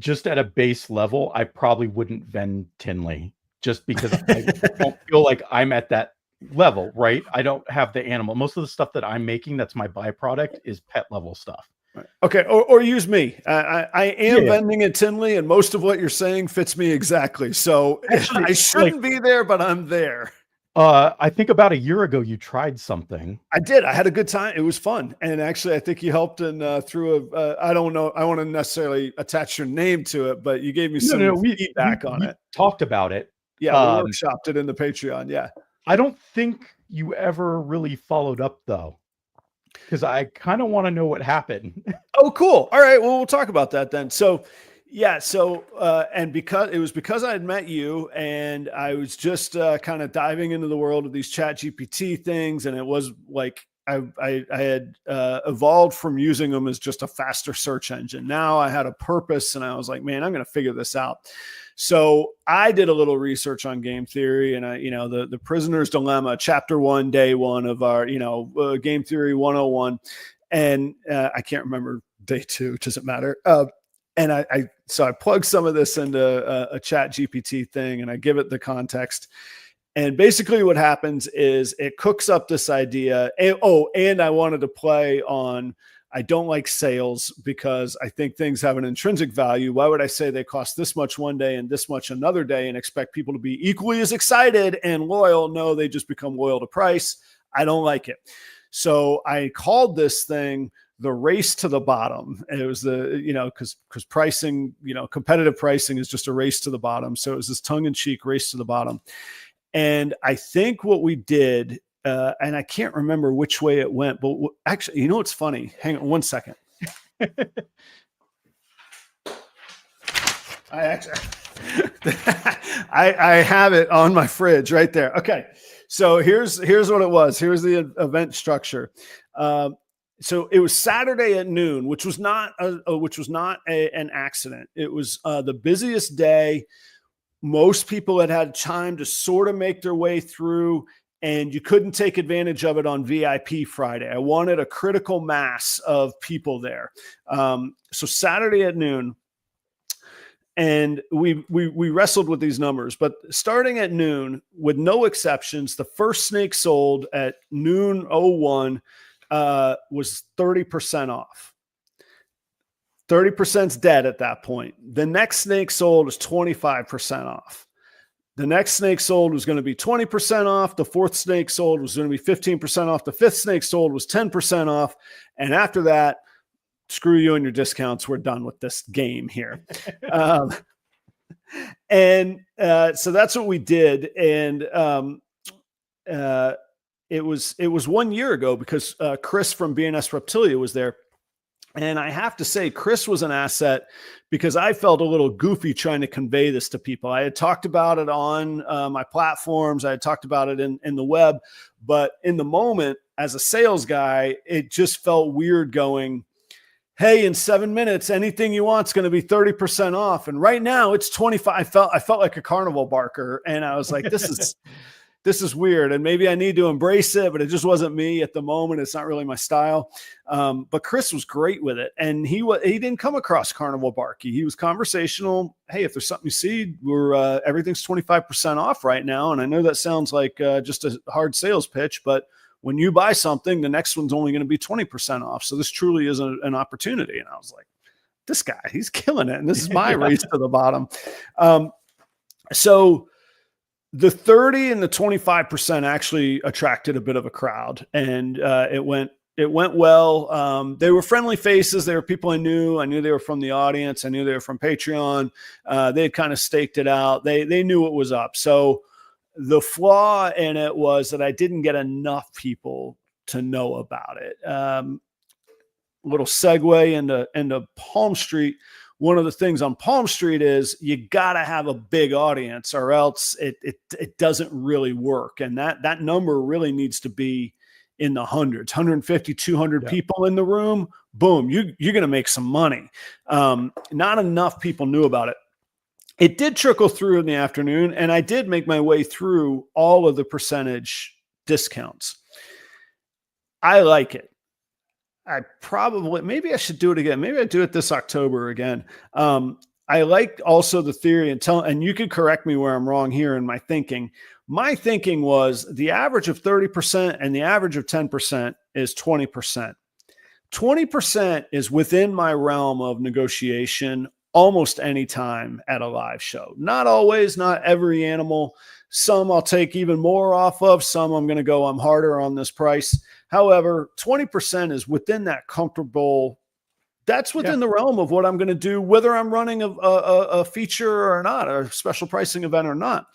just at a base level, I probably wouldn't vend Tinley just because I don't feel like I'm at that level, right? I don't have the animal. Most of the stuff that I'm making that's my byproduct is pet level stuff. Right. Okay. Or use me. I am vending at Tinley, and most of what you're saying fits me exactly. So actually, I shouldn't be there, but I'm there. I think about a year ago, you tried something. I did. I had a good time. It was fun. And actually, I think you helped through I don't know. I want to necessarily attach your name to it, but you gave me some feedback on it. Talked about it. Yeah. We workshopped it in the Patreon. Yeah. I don't think you ever really followed up, though, because I kind of want to know what happened. Oh, cool. All right. Well, we'll talk about that then. So, yeah. So, and because I had met you, and I was just kind of diving into the world of these Chat GPT things, and it was like I had evolved from using them as just a faster search engine. Now I had a purpose, and I was like, man, I'm going to figure this out. So I did a little research on game theory, and the Prisoner's Dilemma, chapter 1, day 1 of our, game theory 101. And I can't remember day 2, doesn't matter. And so I plug some of this into a chat GPT thing and I give it the context. And basically what happens is it cooks up this idea. And I wanted to play on, I don't like sales because I think things have an intrinsic value. Why would I say they cost this much one day and this much another day and expect people to be equally as excited and loyal? No, they just become loyal to price. I don't like it. So I called this thing the race to the bottom. And it was because pricing, competitive pricing is just a race to the bottom. So it was this tongue-in-cheek race to the bottom. And I think what we did, and I can't remember which way it went, but actually, what's funny? Hang on one second. I have it on my fridge right there. Okay. So here's what it was. Here's the event structure. So it was Saturday at noon, which was not an accident. It was the busiest day. Most people had time to sort of make their way through, and you couldn't take advantage of it on VIP Friday. I wanted a critical mass of people there. So Saturday at noon, and we wrestled with these numbers, but starting at noon, with no exceptions, the first snake sold at noon 01 was 30% off. 30% is dead at that point. The next snake sold was 25% off. The next snake sold was going to be 20% off. The fourth snake sold was going to be 15% off. The fifth snake sold was 10% off. And after that, screw you and your discounts. We're done with this game here. So that's what we did. And it was 1 year ago because Chris from BNS Reptilia was there. And I have to say, Chris was an asset because I felt a little goofy trying to convey this to people. I had talked about it on my platforms. I had talked about it in the web. But in the moment, as a sales guy, it just felt weird going, hey, in 7 minutes, anything you want is going to be 30% off. And right now it's 25. I felt like a carnival barker. And I was like, this is weird. And maybe I need to embrace it, but it just wasn't me at the moment. It's not really my style. But Chris was great with it. And he didn't come across carnival barky. He was conversational. Hey, if there's something you see, everything's 25% off right now. And I know that sounds like just a hard sales pitch, but when you buy something, the next one's only going to be 20% off. So this truly is an opportunity. And I was like, this guy, he's killing it. And this is my race to the bottom. So the 30 and the 25% actually attracted a bit of a crowd, and it went well. They were friendly faces. They were people I knew. I knew they were from the audience. I knew they were from Patreon. They had kind of staked it out. They knew what was up. So the flaw in it was that I didn't get enough people to know about it. Little segue into Palm Street. One of the things on Palm Street is you got to have a big audience or else it doesn't really work. And that number really needs to be in the hundreds, 150, 200 people in the room. Boom, you're going to make some money. Not enough people knew about it. It did trickle through in the afternoon, and I did make my way through all of the percentage discounts. I like it. Maybe I should do it again. Maybe I do it this October again. I like also the theory and you could correct me where I'm wrong here in my thinking. My thinking was the average of 30% and the average of 10% is 20%. 20% is within my realm of negotiation almost any time at a live show. Not always, not every animal. Some I'll take even more off of. Some I'm going to go, I'm harder on this price. However, 20% is within that comfortable. That's within the realm of what I'm going to do, whether I'm running a feature or not, or a special pricing event or not.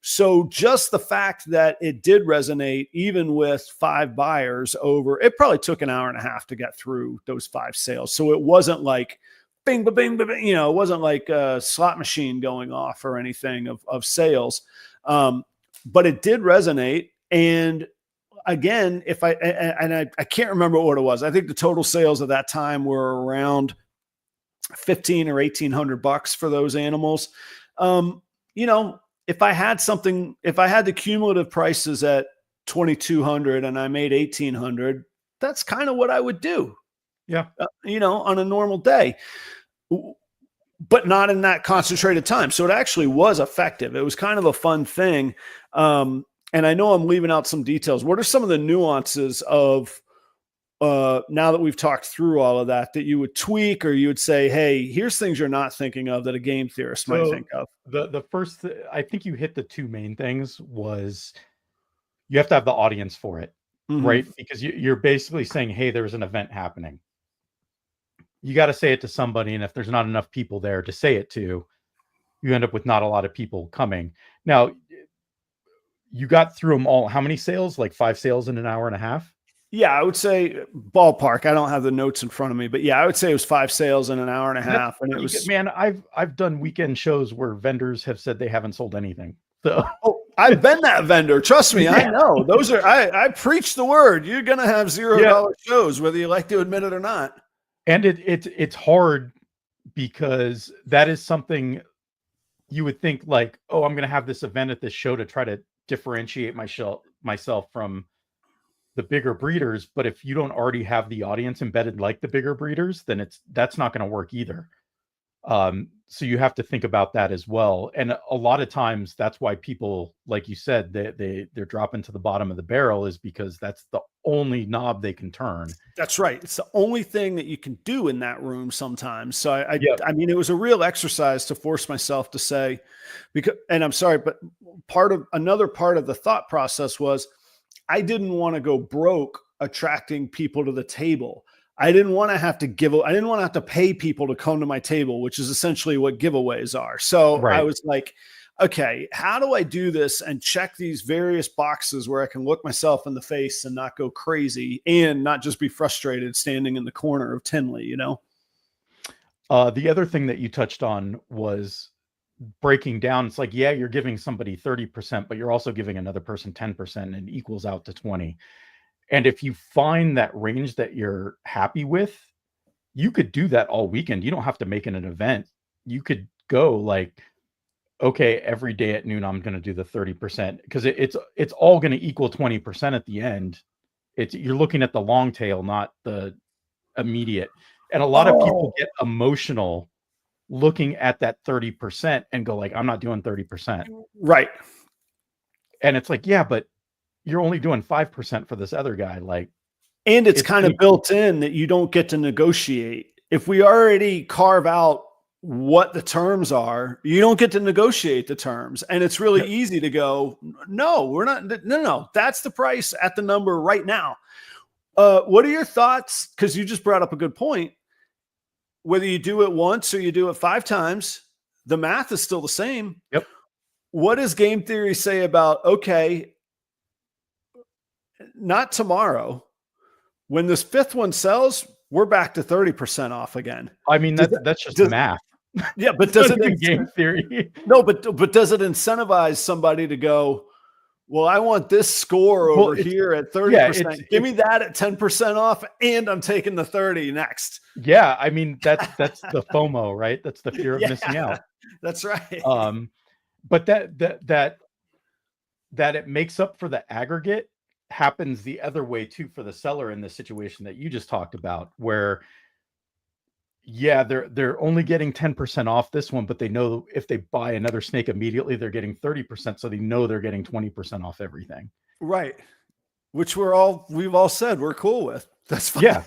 So just the fact that it did resonate, even with 5 buyers it probably took an hour and a half to get through those 5 sales. So it wasn't like bing, bing, bing, bing, it wasn't like a slot machine going off or anything of sales. But it did resonate. And again, I can't remember what it was. I think the total sales at that time were around $1,500 or $1,800 for those animals. If I had the cumulative prices at $2,200 and I made $1,800, that's kind of what I would do. Yeah. On a normal day. but not in that concentrated time. So it actually was effective. It was kind of a fun thing. And I know I'm leaving out some details. What are some of the nuances of now that we've talked through all of that you would tweak, or you would say, hey, here's things you're not thinking of that a game theorist might think of? The first, I think you hit the two main things was you have to have the audience for it, right? Because you're basically saying, hey, there's an event happening. You got to say it to somebody. And if there's not enough people there to say it to, you end up with not a lot of people coming. Now, you got through them all. How many sales? Like 5 sales in an hour and a half? Yeah, I would say ballpark. I don't have the notes in front of me, but yeah, I would say it was 5 sales in an hour and a half. And it was, man, I've done weekend shows where vendors have said they haven't sold anything. So I've been that vendor. Trust me, I know. Those are I preach the word. You're gonna have $0 shows, whether you like to admit it or not. And it's hard because that is something you would think like, oh, I'm gonna have this event at this show to try to differentiate myself from the bigger breeders. But if you don't already have the audience embedded like the bigger breeders, then that's not going to work either. So you have to think about that as well. And a lot of times that's why people, like you said, they're dropping to the bottom of the barrel, is because that's the only knob they can turn. That's right. It's the only thing that you can do in that room sometimes. So I mean, it was a real exercise to force myself to say, because, and I'm sorry, but another part of the thought process was I didn't want to go broke attracting people to the table. I didn't want to have to pay people to come to my table, which is essentially what giveaways are. So I was like, okay, how do I do this and check these various boxes where I can look myself in the face and not go crazy and not just be frustrated standing in the corner of Tinley, you know? The other thing that you touched on was breaking down. It's like, yeah, you're giving somebody 30%, but you're also giving another person 10%, and it equals out to 20. And if you find that range that you're happy with, you could do that all weekend. You don't have to make it an event. You could go like, okay, every day at noon, I'm going to do the 30%, because it's all going to equal 20% at the end. You're looking at the long tail, not the immediate. And a lot of people get emotional looking at that 30% and go like, I'm not doing 30%. Right. And it's like, yeah, but you're only doing 5% for this other guy. Like, and it's kind of built in that you don't get to negotiate. If we already carve out what the terms are, you don't get to negotiate the terms. And it's really easy to go, no, we're not. No, that's the price at the number right now. What are your thoughts? Because you just brought up a good point. Whether you do it once or you do it 5 times, the math is still the same. Yep. What does game theory say about, okay, not tomorrow, when this 5th one sells, we're back to 30% off again? I mean, that's just math. Yeah, but does it game theory? No, but does it incentivize somebody to go, well, I want this score over here at 30%. Give me that at 10% off, and I'm taking the 30 next. Yeah, I mean, that's the FOMO, right? That's the fear of missing out. That's right. But that it makes up for the aggregate happens the other way too for the seller in the situation that you just talked about, where they're only getting 10% off this one, but they know if they buy another snake immediately, they're getting 30%. So they know they're getting 20% off everything. Right. Which we've all said we're cool with. That's fine. Yeah.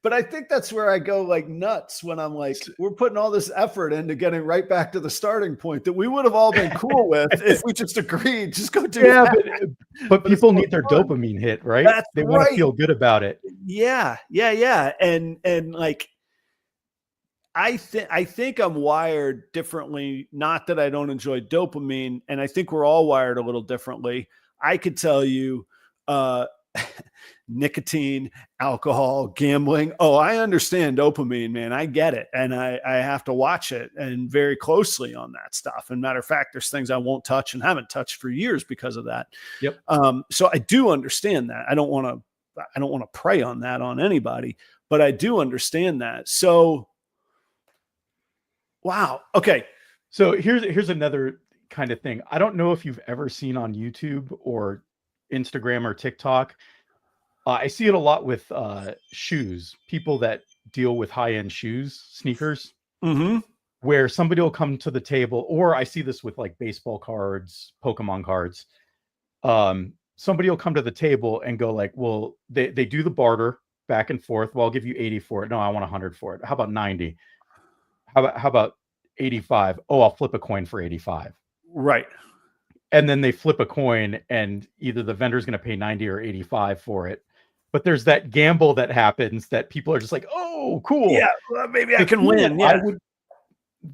But I think that's where I go like nuts when I'm like, we're putting all this effort into getting right back to the starting point that we would have all been cool with if we just agreed, just go do that. But people need their dopamine hit, right? They want to feel good about it. Yeah. And like, I think I'm wired differently. Not that I don't enjoy dopamine, and I think we're all wired a little differently. I could tell you, nicotine, alcohol, gambling. Oh, I understand dopamine, man. I get it. And I have to watch it and very closely on that stuff. And matter of fact, there's things I won't touch and haven't touched for years because of that. Yep. So I do understand that. I don't want to prey on that on anybody, but I do understand that. So, wow. Okay. So here's another kind of thing. I don't know if you've ever seen on YouTube or Instagram or TikTok. I see it a lot with shoes. People that deal with high-end shoes, sneakers, Mm-hmm. where somebody will come to the table, or I see this with like baseball cards, Pokemon cards. Somebody will come to the table and go like, well, they do the barter back and forth. Well, I'll give you 80 for it. No, I want 100 for it. How about 90? How about 85? Oh, I'll flip a coin for 85. Right. And then they flip a coin, and either the vendor's going to pay 90 or 85 for it. But there's that gamble that happens that people are just like, oh, cool. Yeah, well, maybe I can win. Yeah.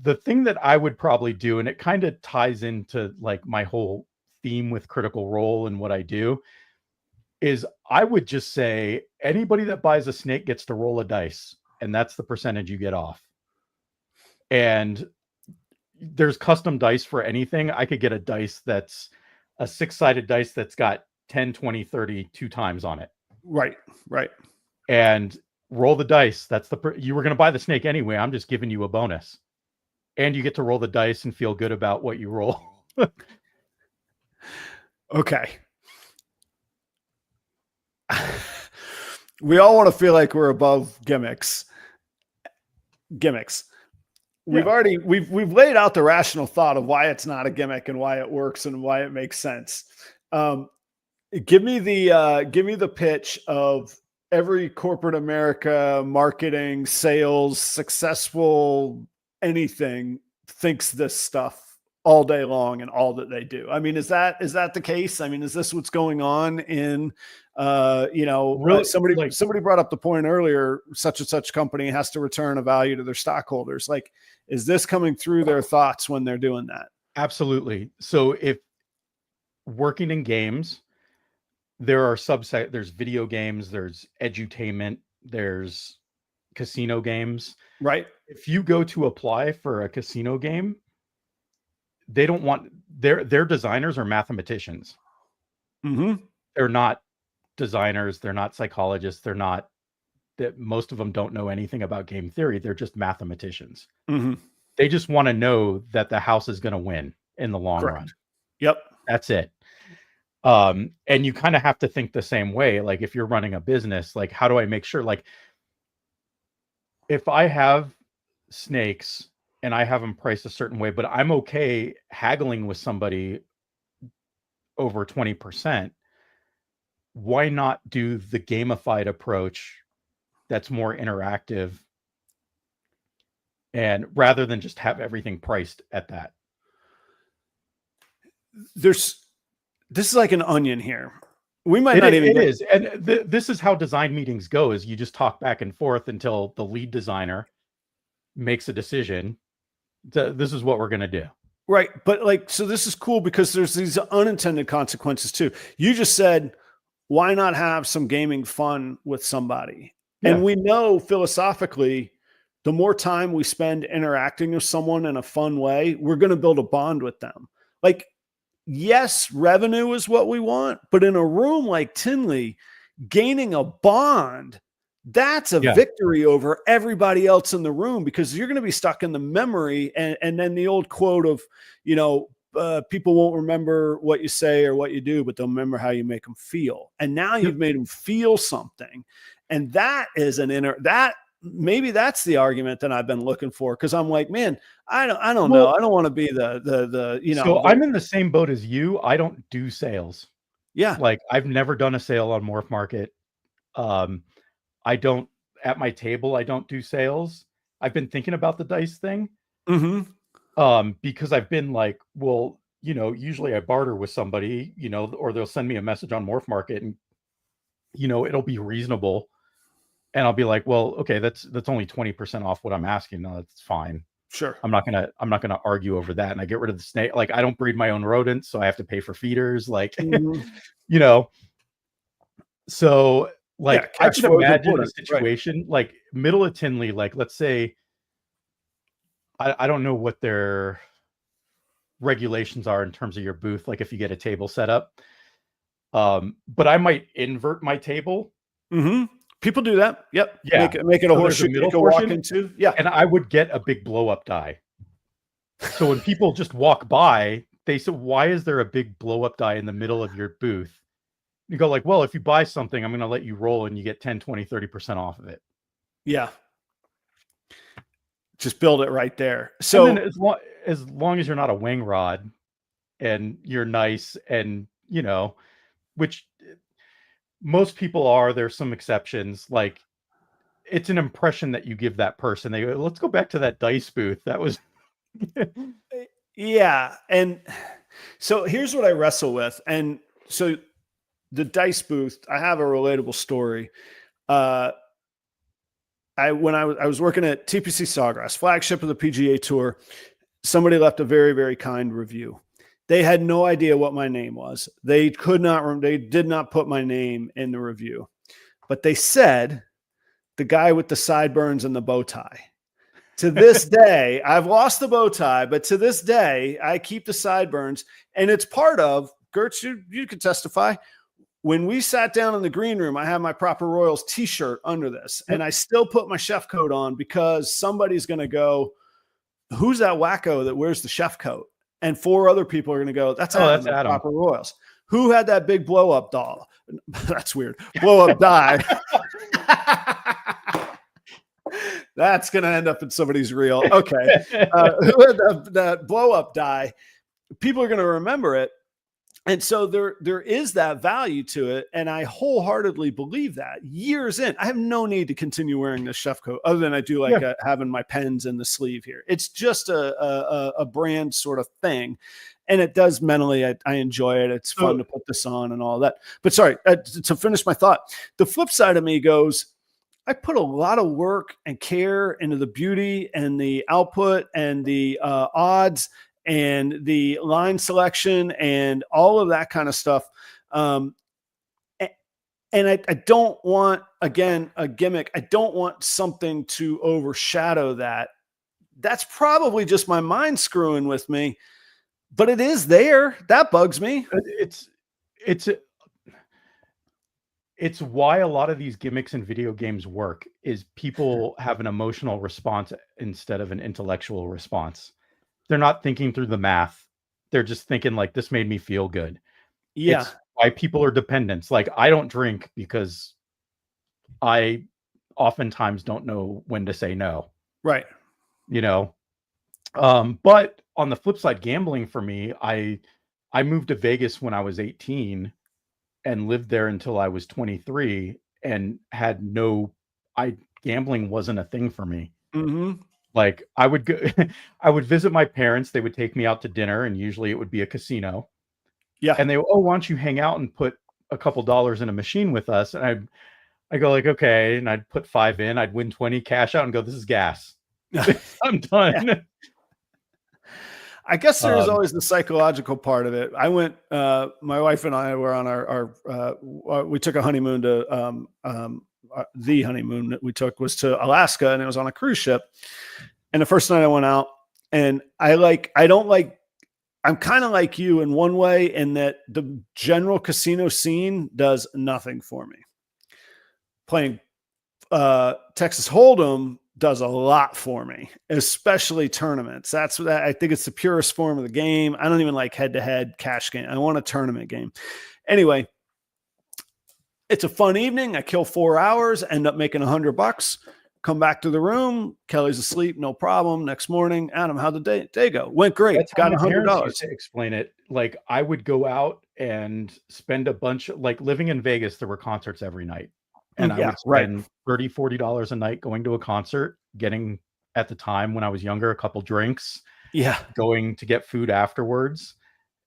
The thing that I would probably do, and it kind of ties into like my whole theme with Critical Role and what I do, is I would just say anybody that buys a snake gets to roll a dice, and that's the percentage you get off. And there's custom dice for anything. I could get a dice that's a 6-sided dice that's got 10, 20, 30 2 times on it. Right. And roll the dice. You were going to buy the snake anyway. I'm just giving you a bonus. And you get to roll the dice and feel good about what you roll. Okay. We all want to feel like we're above gimmicks. We've laid out the rational thought of why it's not a gimmick and why it works and why it makes sense. Give me the pitch of every corporate America marketing, sales, successful anything thinks this stuff all day long and all that they do. I mean, is that the case? I mean, is this what's going on in, really, somebody brought up the point earlier, such and such company has to return a value to their stockholders. Like, is this coming through their thoughts when they're doing that? Absolutely. So if working in games, there are there's video games, there's edutainment, there's casino games. Right. If you go to apply for a casino game, they don't want their designers are mathematicians. Mm-hmm. They're not designers. They're not psychologists. Most of them don't know anything about game theory. They're just mathematicians. Mm-hmm. They just want to know that the house is going to win in the long run. Yep. That's it. And you kind of have to think the same way. Like if you're running a business, like how do I make sure, like if I have snakes and I have them priced a certain way, but I'm okay haggling with somebody over 20%, why not do the gamified approach that's more interactive, and rather than just have everything priced at that? This is like an onion here. We might not even. It is, and this is how design meetings go: is you just talk back and forth until the lead designer makes a decision. This is what we're going to do. Right, but like, so this is cool because there's these unintended consequences too. You just said, why not have some gaming fun with somebody? Yeah. And we know philosophically, the more time we spend interacting with someone in a fun way, we're going to build a bond with them. Like, yes, revenue is what we want, but in a room like Tinley, gaining a bond, that's a victory over everybody else in the room, because you're going to be stuck in the memory. And then the old quote of, people won't remember what you say or what you do, but they'll remember how you make them feel. And now you've made them feel something. And that is maybe that's the argument that I've been looking for. Cause I'm like, man, I don't know. I don't want to be So I'm in the same boat as you. I don't do sales. Yeah. Like I've never done a sale on MorphMarket. I don't, at my table, I don't do sales. I've been thinking about the dice thing. Mm-hmm. Because I've been like, well, usually I barter with somebody, or they'll send me a message on MorphMarket and, it'll be reasonable. And I'll be like, well, okay, that's only 20% off what I'm asking. No, that's fine. Sure. I'm not gonna argue over that. And I get rid of the snake. Like I don't breed my own rodents, so I have to pay for feeders. Like, so like I can imagine a situation like middle of Tinley, like let's say, I don't know what their regulations are in terms of your booth, like if you get a table set up. But I might invert my table. Mm-hmm. People do that. Yep. Yeah. Make it a horseshoe you can walk into. Yeah. And I would get a big blow up die. So when people just walk by, they say, why is there a big blow up die in the middle of your booth? You go like, well, if you buy something, I'm going to let you roll and you get 10, 20, 30% off of it. Yeah. just build it right there. And So then as long as you're not a wing rod and you're nice and, which most people are, there's some exceptions. Like, it's an impression that you give that person. They go, let's go back to that dice booth. That was. yeah. And so here's what I wrestle with. And so the dice booth, I have a relatable story. When I was working at TPC Sawgrass, flagship of the PGA Tour, somebody left a very, very kind review. They had no idea what my name was. They did not put my name in the review, but they said the guy with the sideburns and the bow tie. To this day, I've lost the bow tie, but to this day, I keep the sideburns, and it's part of Gertz. You could testify. When we sat down in the green room, I have my Proper Royals t-shirt under this, and I still put my chef coat on because somebody's going to go, who's that wacko that wears the chef coat? And 4 other people are going to go, that's Adam. Proper Royals. Who had that big blow up doll? That's weird. Blow up die. That's going to end up in somebody's reel. Okay. Who had that blow up die? People are going to remember it. And so there is that value to it. And I wholeheartedly believe that years in, I have no need to continue wearing this chef coat other than I do like having my pens in the sleeve here. It's just a brand sort of thing. And it does mentally, I enjoy it. It's fun to put this on and all that. But sorry, to finish my thought, the flip side of me goes, I put a lot of work and care into the beauty and the output and the odds and the line selection and all of that kind of stuff. And I don't want, again, a gimmick. I don't want something to overshadow that. That's probably just my mind screwing with me, but it is there. That bugs me. It's why a lot of these gimmicks in video games work is people have an emotional response instead of an intellectual response. They're not thinking through the math. They're just thinking like, this made me feel good. Yeah. It's why people are dependents. Like, I don't drink because I oftentimes don't know when to say no. Right. But on the flip side, gambling for me, I moved to Vegas when I was 18 and lived there until I was 23 and had gambling wasn't a thing for me. Mm-hmm. Like, I would go, I would visit my parents. They would take me out to dinner, and usually it would be a casino. Yeah. And they would, why don't you hang out and put a couple dollars in a machine with us? And I go like, okay. And I'd put 5 in, I'd win 20, cash out and go, this is gas. I'm done. Yeah. I guess there is always the psychological part of it. I went, my wife and I were on we took a honeymoon to, the honeymoon that we took was to Alaska, and it was on a cruise ship. And the first night I went out, and I'm kind of like you in one way, in that the general casino scene does nothing for me. Playing Texas Hold'em does a lot for me, especially tournaments. That's what I think it's the purest form of the game. I don't even like head-to-head cash game. I want a tournament game. Anyway, it's a fun evening. I kill 4 hours, end up making $100, come back to the room. Kelly's asleep. No problem. Next morning, Adam, how'd the day go? Went great. That's got $100. To explain it. Like, I would go out and spend a bunch of, like, living in Vegas, there were concerts every night. And I would spend $30, $40 a night going to a concert, getting, at the time when I was younger, a couple drinks, going to get food afterwards.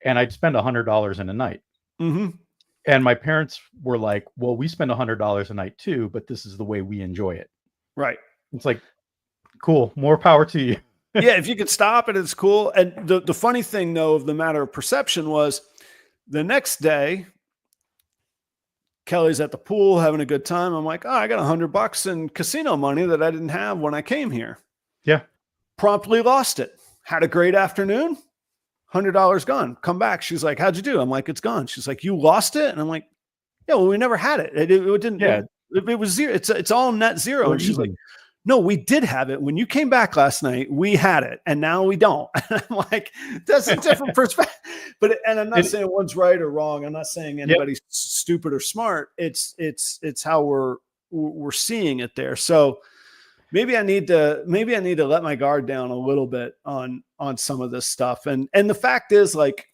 And I'd spend $100 in a night. Mm-hmm. And my parents were like, well, we spend $100 a night too, but this is the way we enjoy it. Right. It's like, cool, more power to you. Yeah, if you could stop it, it's cool. And the funny thing, though, of the matter of perception was the next day, Kelly's at the pool having a good time. I'm like, oh, I got $100 in casino money that I didn't have when I came here. Yeah. Promptly lost it. Had a great afternoon. $100 gone. Come back. She's like, how'd you do? I'm like, it's gone. She's like, you lost it? And I'm like, yeah, well, we never had it. It didn't. Yeah. It was zero. It's all net zero. And she's like, no, we did have it. When you came back last night, we had it. And now we don't. And I'm like, that's a different perspective. And I'm not saying one's right or wrong. I'm not saying anybody's stupid or smart. It's how we're seeing it there. So maybe I need to let my guard down a little bit on some of this stuff. And the fact is, like,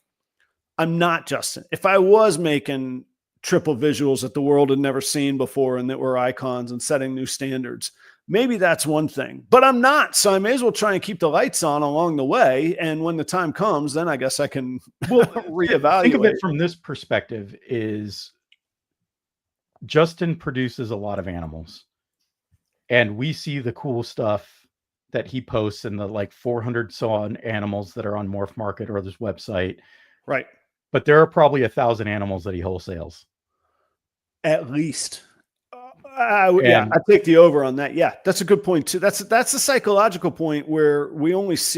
I'm not Justin. If I was making triple visuals that the world had never seen before and that were icons and setting new standards, maybe that's one thing, but I'm not. So I may as well try and keep the lights on along the way. And when the time comes, then I guess I can reevaluate. Think of it from this perspective: is Justin produces a lot of animals, and we see the cool stuff that he posts in the like 400 so on animals that are on MorphMarket or this website. Right. But there are probably 1,000 animals that he wholesales. At least. Yeah, I take the over on that. Yeah, that's a good point too. That's a psychological point where we almost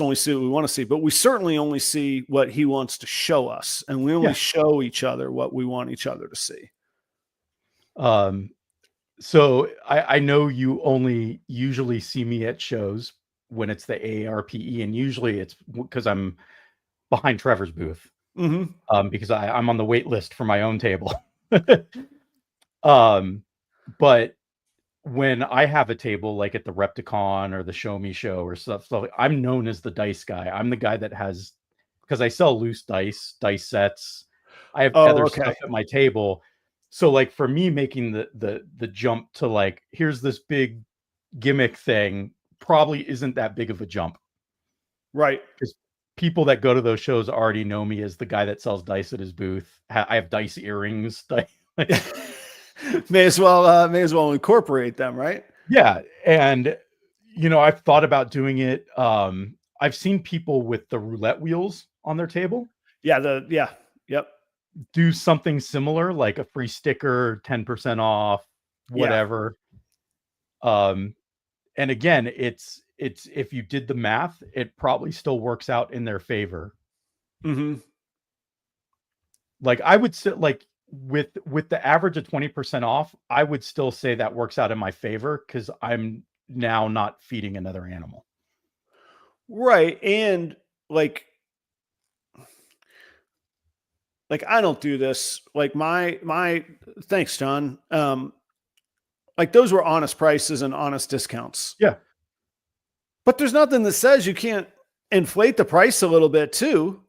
only see what we want to see, but we certainly only see what he wants to show us, and we only show each other what we want each other to see. So I know you only usually see me at shows when it's the AARPE, and usually it's because I'm behind Trevor's booth, because I'm on the wait list for my own table. But when I have a table, like at the Repticon or the Show Me show or stuff, I'm known as the dice guy. I'm the guy that has, because I sell loose dice sets. I have other stuff at my table. So like for me, making the jump to like, here's this big gimmick thing probably isn't that big of a jump. Right. Because people that go to those shows already know me as the guy that sells dice at his booth. I have dice earrings. May as well incorporate them, right? Yeah. And I've thought about doing it. I've seen people with the roulette wheels on their table. Yep. Do something similar, like a free sticker, 10% off, whatever. And again, it's if you did the math, it probably still works out in their favor. Like I would say, like with the average of 20% off, I would still say that works out in my favor because I'm now not feeding another animal. Right. And like I don't do this. Like my thanks, John. Like those were honest prices and honest discounts. Yeah. But there's nothing that says you can't inflate the price a little bit too.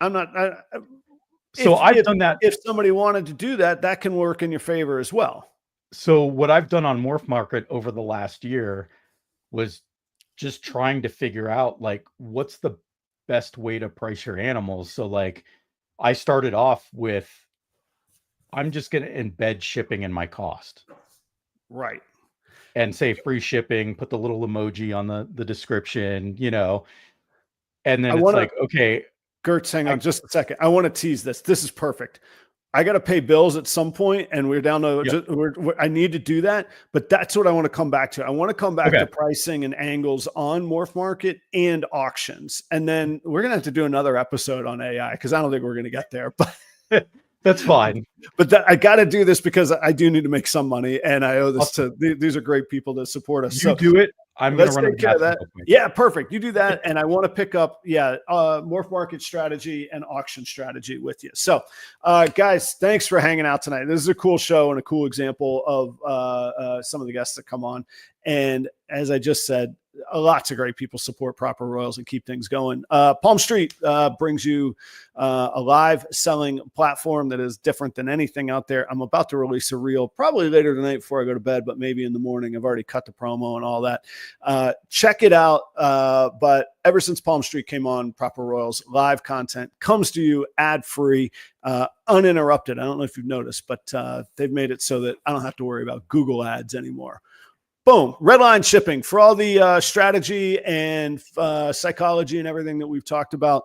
I've done that. If somebody wanted to do that, that can work in your favor as well. So what I've done on MorphMarket over the last year was just trying to figure out like what's the best way to price your animals. So like I started off with, I'm just going to embed shipping in my cost. Right. And say free shipping, put the little emoji on the description, and then okay. Gertz, hang on just a second. I want to tease this. This is perfect. I got to pay bills at some point, and we're down to, I need to do that, but that's what I want to come back to. I want to come back to pricing and angles on MorphMarket and auctions. And then we're going to have to do another episode on AI because I don't think we're going to get there, but that's fine. But I got to do this because I do need to make some money, and I owe this to these are great people that support us. You do it. I'm going to run care of that. Yeah, perfect. You do that, and I want to pick up MorphMarket strategy and auction strategy with you. So, guys, thanks for hanging out tonight. This is a cool show and a cool example of some of the guests that come on. And as I just said, lots of great people support Proper Royals and keep things going. Palm Street brings you a live selling platform that is different than anything out there. I'm about to release a reel probably later tonight before I go to bed, but maybe in the morning. I've already cut the promo and all that. Check it out. But ever since Palm Street came on, Proper Royals live content comes to you ad-free, uninterrupted. I don't know if you've noticed, but they've made it so that I don't have to worry about Google ads anymore. Boom. Redline shipping for all the strategy and psychology and everything that we've talked about.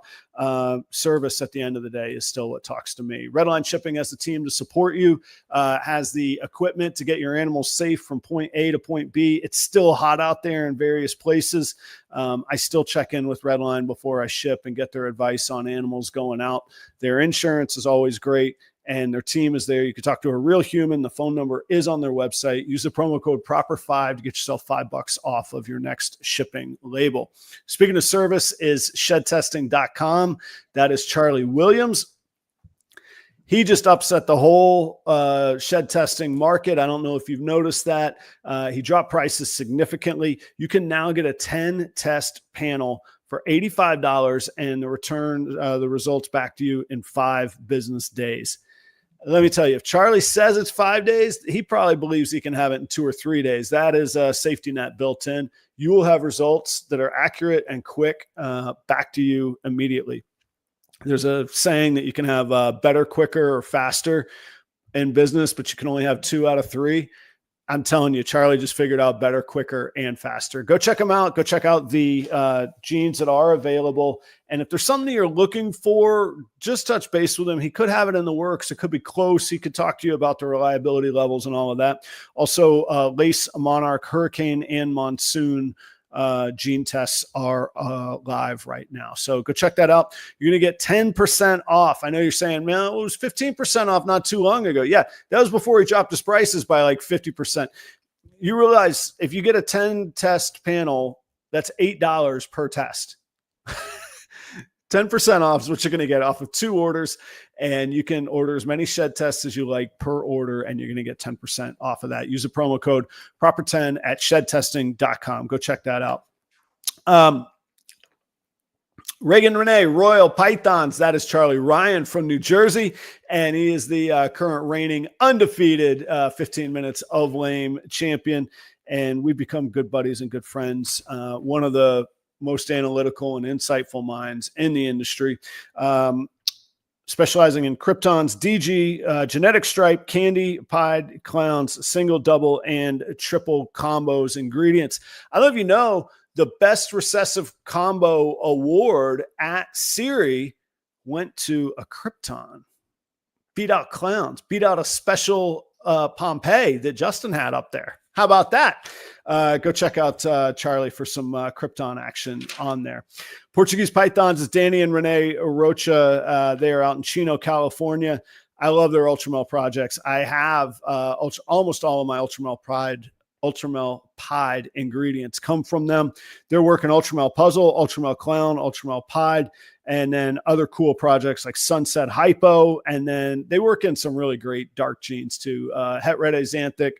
Service at the end of the day is still what talks to me. Redline shipping has the team to support you, has the equipment to get your animals safe from point A to point B. It's still hot out there in various places. I still check in with Redline before I ship and get their advice on animals going out. Their insurance is always great. And their team is there. You can talk to a real human. The phone number is on their website. Use the promo code PROPER5 to get yourself $5 off of your next shipping label. Speaking of service is shedtesting.com. That is Charlie Williams. He just upset the whole shed testing market. I don't know if you've noticed that. He dropped prices significantly. You can now get a 10 test panel for $85 and return the results back to you in 5 business days. Let me tell you, if Charlie says it's 5 days, he probably believes he can have it in 2 or 3 days. That is a safety net built in. You will have results that are accurate and quick back to you immediately. There's a saying that you can have better, quicker, or faster in business, but you can only have 2 out of 3. I'm telling you, Charlie just figured out better, quicker, and faster. Go check them out. Go check out the jeans that are available. And if there's something you're looking for, just touch base with him. He could have it in the works. It could be close. He could talk to you about the reliability levels and all of that. Also, Lace, Monarch, Hurricane, and Monsoon gene tests are live right now. So go check that out. You're going to get 10% off. I know you're saying, man, it was 15% off not too long ago. Yeah, that was before he dropped his prices by like 50%. You realize if you get a 10 test panel, that's $8 per test. 10% off is what you're going to get off of 2 orders, and you can order as many shed tests as you like per order, and you're going to get 10% off of that. Use the promo code proper10 at shedtesting.com. Go check that out. Reagan Renee, Royal Pythons. That is Charlie Ryan from New Jersey, and he is the current reigning undefeated 15 minutes of lame champion, and we've become good buddies and good friends. One of the most analytical and insightful minds in the industry, specializing in Kryptons, DG, genetic stripe, candy, pied, clowns, single, double, and triple combos ingredients. I don't know if you know, the best recessive combo award at Siri went to a Krypton. Beat out clowns, beat out a special Pompeii that Justin had up there. How about that? Go check out Charlie for some Krypton action on there. Portuguese Pythons is Danny and Renee Rocha. They are out in Chino, California. I love their Ultramel projects. I have almost all of my Ultramel pied ingredients come from them. They're working Ultramel Puzzle, Ultramel Clown, Ultramel Pied, and then other cool projects like Sunset Hypo. And then they work in some really great dark genes too. Het Red Xanthic,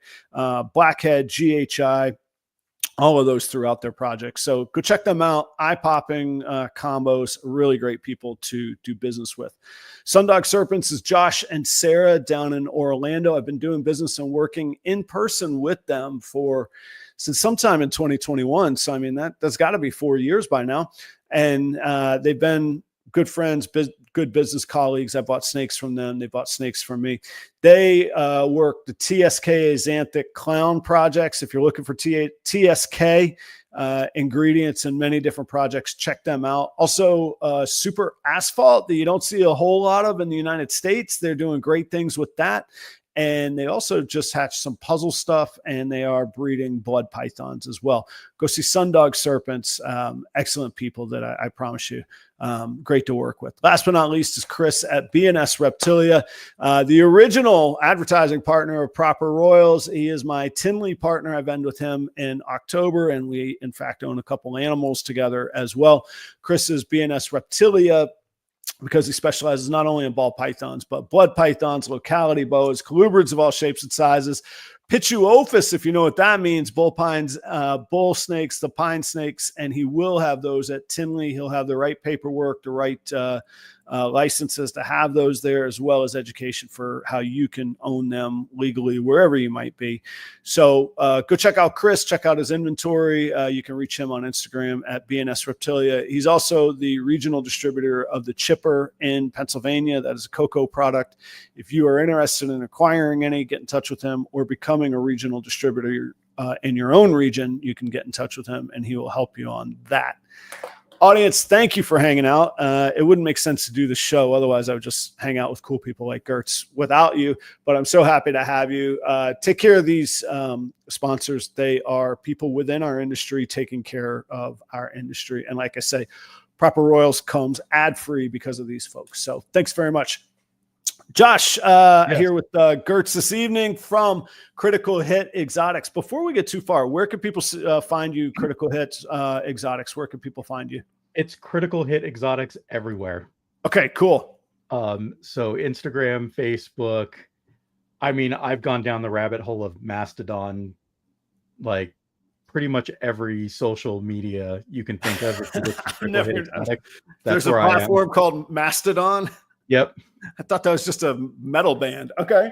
Blackhead, GHI, all of those throughout their projects. So go check them out. Eye-popping combos, really great people to do business with. Sundog Serpents is Josh and Sarah down in Orlando. I've been doing business and working in person with them since sometime in 2021. So, I mean, that's got to be 4 years by now. And they've been good friends, good business colleagues. I bought snakes from them. They bought snakes from me. They work the TSK Xanthic Clown projects. If you're looking for TSK ingredients in many different projects, check them out. Also, Super Asphalt that you don't see a whole lot of in the United States. They're doing great things with that. And they also just hatched some puzzle stuff, and they are breeding blood pythons as well. Go see Sundog Serpents. Excellent people that I promise you, great to work with. Last but not least is Chris at BNS Reptilia, the original advertising partner of Proper Royals. He is my Tinley partner. I've been with him in October, and we, in fact, own a couple animals together as well. Chris is BNS Reptilia, because he specializes not only in ball pythons, but blood pythons, locality boas, colubrids of all shapes and sizes, Pituophis, if you know what that means, bull pines, bull snakes, the pine snakes, and he will have those at Tinley. He'll have the right paperwork, the right licenses to have those there, as well as education for how you can own them legally wherever you might be. So go check out Chris, check out his inventory. You can reach him on Instagram at BNS Reptilia. He's also the regional distributor of the Chipper in Pennsylvania. That is a cocoa product. If you are interested in acquiring any, get in touch with him, or becoming a regional distributor in your own region, you can get in touch with him and he will help you on that. Audience, thank you for hanging out. It wouldn't make sense to do the show otherwise. I would just hang out with cool people like Gertz without you, but I'm so happy to have you. Take care of these sponsors. They are people within our industry taking care of our industry. And like I say, Proper Royals comes ad-free because of these folks. So thanks very much. Josh, yes, here with Girtz this evening from Critical Hit Exotics. Before we get too far, where can people find you, Critical Hit Exotics? Where can people find you? It's Critical Hit Exotics everywhere. Okay, cool. So Instagram, Facebook. I mean, I've gone down the rabbit hole of Mastodon, like pretty much every social media you can think of. If you look for triple hit exotic, that's There's a where I am. platform called Mastodon. Yep. I thought that was just a metal band. Okay.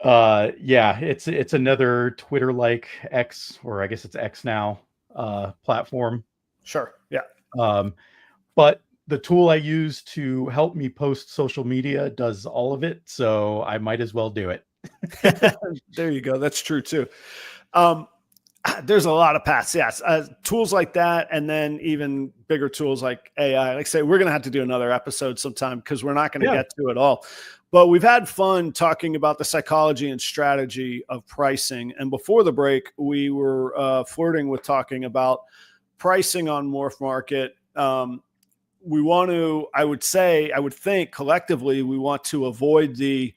Yeah, it's another Twitter-like X, or I guess it's X now, platform. Sure. Yeah. But the tool I use to help me post social media does all of it, so I might as well do it. There you go. That's true too. There's a lot of paths. Yes. Tools like that. And then even bigger tools like AI. Like I say, we're going to have to do another episode sometime because we're not going to get to it all. But we've had fun talking about the psychology and strategy of pricing. And before the break, we were flirting with talking about pricing on MorphMarket. We want to, I would think collectively, we want to avoid the,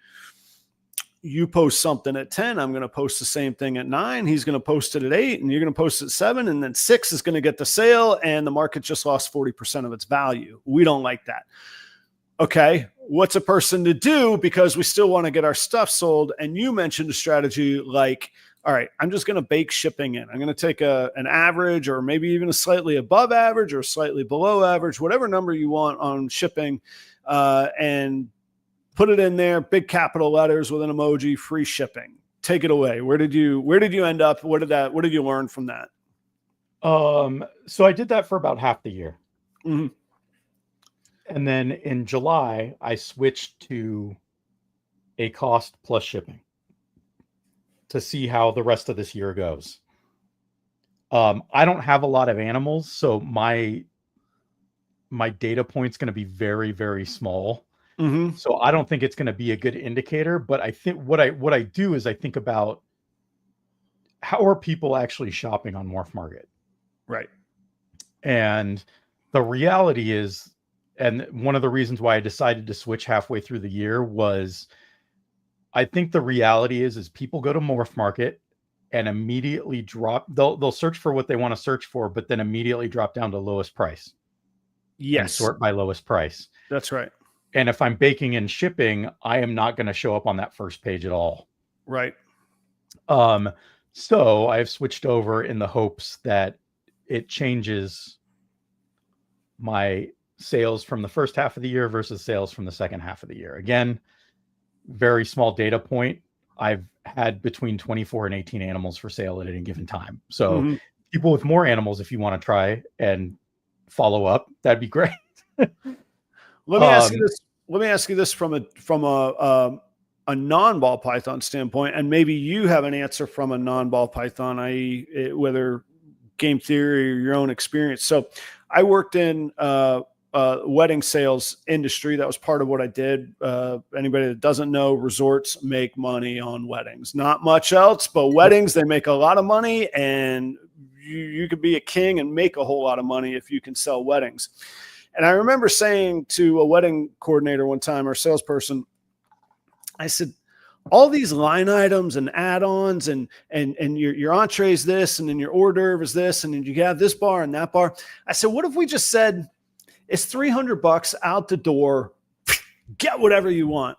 you post something at 10, I'm going to post the same thing at 9. He's going to post it at 8, and you're going to post it at 7, and then 6 is going to get the sale, and the market just lost 40% of its value. We don't like that. Okay, what's a person to do? Because we still want to get our stuff sold. And you mentioned a strategy like, all right, I'm just going to bake shipping in. I'm going to take an average, or maybe even a slightly above average or slightly below average, whatever number you want on shipping, and put it in there, big capital letters with an emoji, free shipping. Take it away. Where did you end up? What did you learn from that? So I did that for about half the year. Mm-hmm. And then in July, I switched to a cost plus shipping to see how the rest of this year goes. I don't have a lot of animals, so my data point's going to be very, very small. Mm-hmm. So I don't think it's going to be a good indicator, but I think what I do is I think about how are people actually shopping on MorphMarket. Right. And the reality is, and one of the reasons why I decided to switch halfway through the year was, I think the reality is people go to MorphMarket and immediately drop. They'll search for what they want to search for, but then immediately drop down to lowest price. Yes. And sort by lowest price. That's right. And if I'm baking in shipping, I am not going to show up on that first page at all. Right. So I've switched over in the hopes that it changes my sales from the first half of the year versus sales from the second half of the year. Again, very small data point. I've had between 24 and 18 animals for sale at any given time. So people with more animals, if you want to try and follow up, that'd be great. Let me ask you this from a non-ball python standpoint, and maybe you have an answer from a non-ball python, i.e., whether game theory or your own experience. So, I worked in wedding sales industry. That was part of what I did. Anybody that doesn't know, resorts make money on weddings. Not much else, but weddings, they make a lot of money, and you could be a king and make a whole lot of money if you can sell weddings. And I remember saying to a wedding coordinator one time, or salesperson, I said, all these line items and add-ons and your entree is this, and then your hors d'oeuvre is this, and then you have this bar and that bar. I said, what if we just said it's $300 out the door, get whatever you want?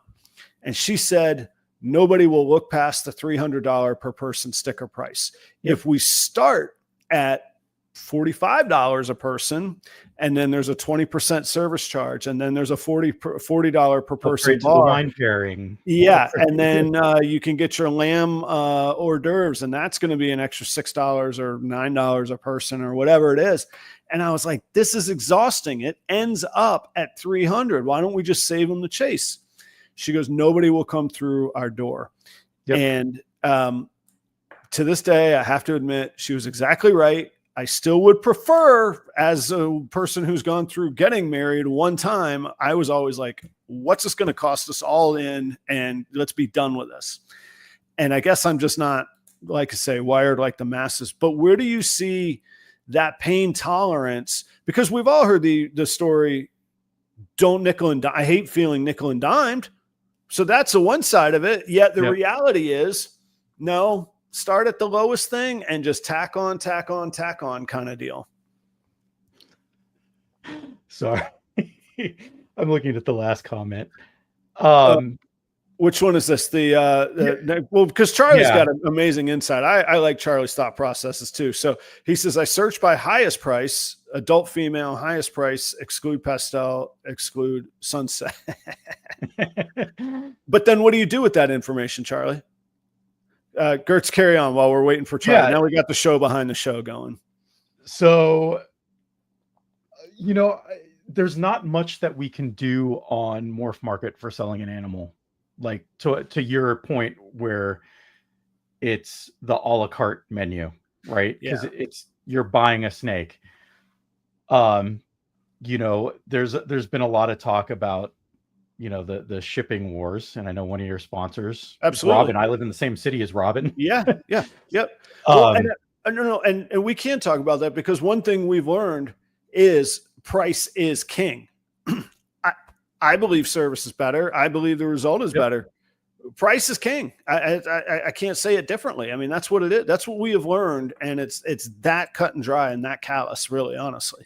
And she said, nobody will look past the $300 per person sticker price. If we start at $45 a person, and then there's a 20% service charge, and then there's a $40 per person bar. Wine pairing. Yeah. And then you can get your lamb hors d'oeuvres, and that's going to be an extra $6 or $9 a person or whatever it is. And I was like, this is exhausting. It ends up at $300. Why don't we just save them the chase? She goes, nobody will come through our door. Yep. And to this day, I have to admit, she was exactly right. I still would prefer, as a person who's gone through getting married one time, I was always like, what's this going to cost us all in? And let's be done with this. And I guess I'm just not, like I say, wired like the masses. But where do you see that pain tolerance? Because we've all heard the story, don't nickel and dime. I hate feeling nickel and dimed. So that's the one side of it. Yet the reality is, no, start at the lowest thing and just tack on kind of deal. Sorry. I'm looking at the last comment. Which one is this? Well, because Charlie's Yeah. got an amazing insight. I like Charlie's thought processes too. So he says, I search by highest price, adult female, highest price, exclude pastel, exclude sunset. But then what do you do with that information, Charlie? Gertz, carry on while we're waiting for Charlie. Yeah. Now we got the show behind the show going. So, there's not much that we can do on MorphMarket for selling an animal. Like to your point where it's the a la carte menu, right? Because you're buying a snake. There's been a lot of talk about, the shipping wars. And I know one of your sponsors, Absolutely. Robin, I live in the same city as Robin. Yep. Well, and we can talk about that because one thing we've learned is price is king. I believe service is better. I believe the result is better. Price is king. I can't say it differently. I mean, that's what it is. That's what we have learned. And it's that cut and dry and that callous, really, honestly.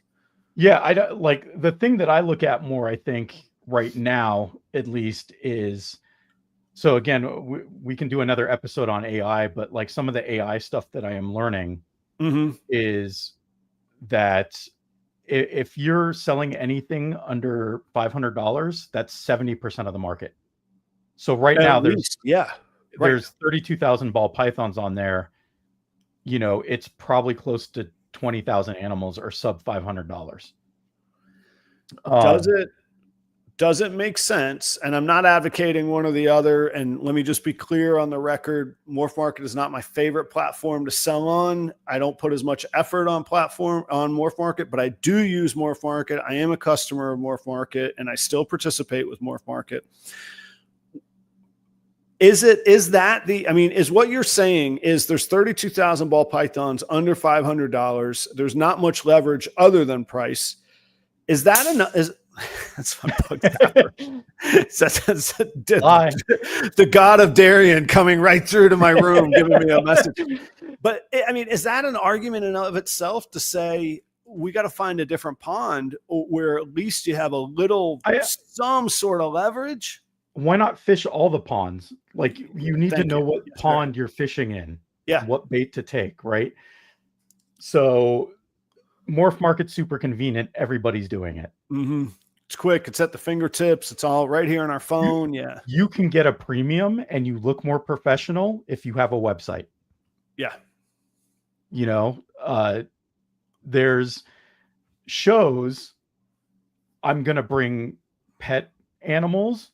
Yeah. I don't like the thing that I look at more, I think right now, at least is, so again, we can do another episode on AI, but like some of the AI stuff that I am learning is that if you're selling anything under $500, that's 70% of the market. So right now there's 32,000 ball pythons on there. It's probably close to 20,000 animals are sub $500. Does it make sense? And I'm not advocating one or the other. And let me just be clear on the record. MorphMarket is not my favorite platform to sell on. I don't put as much effort on MorphMarket, but I do use MorphMarket. I am a customer of MorphMarket and I still participate with MorphMarket. Is what you're saying is there's 32,000 ball pythons under $500. There's not much leverage other than price. Is that enough? That's fun. The God of Darien coming right through to my room, giving me a message. But I mean, is that an argument in and of itself to say we got to find a different pond where at least you have a little, some sort of leverage? Why not fish all the ponds? Like you need to know what pond you're fishing in. Yeah. What bait to take, right? So MorphMarket's super convenient. Everybody's doing it. It's quick. It's at the fingertips. It's all right here on our phone. You can get a premium and you look more professional if you have a website. Yeah. There's shows. I'm going to bring pet animals,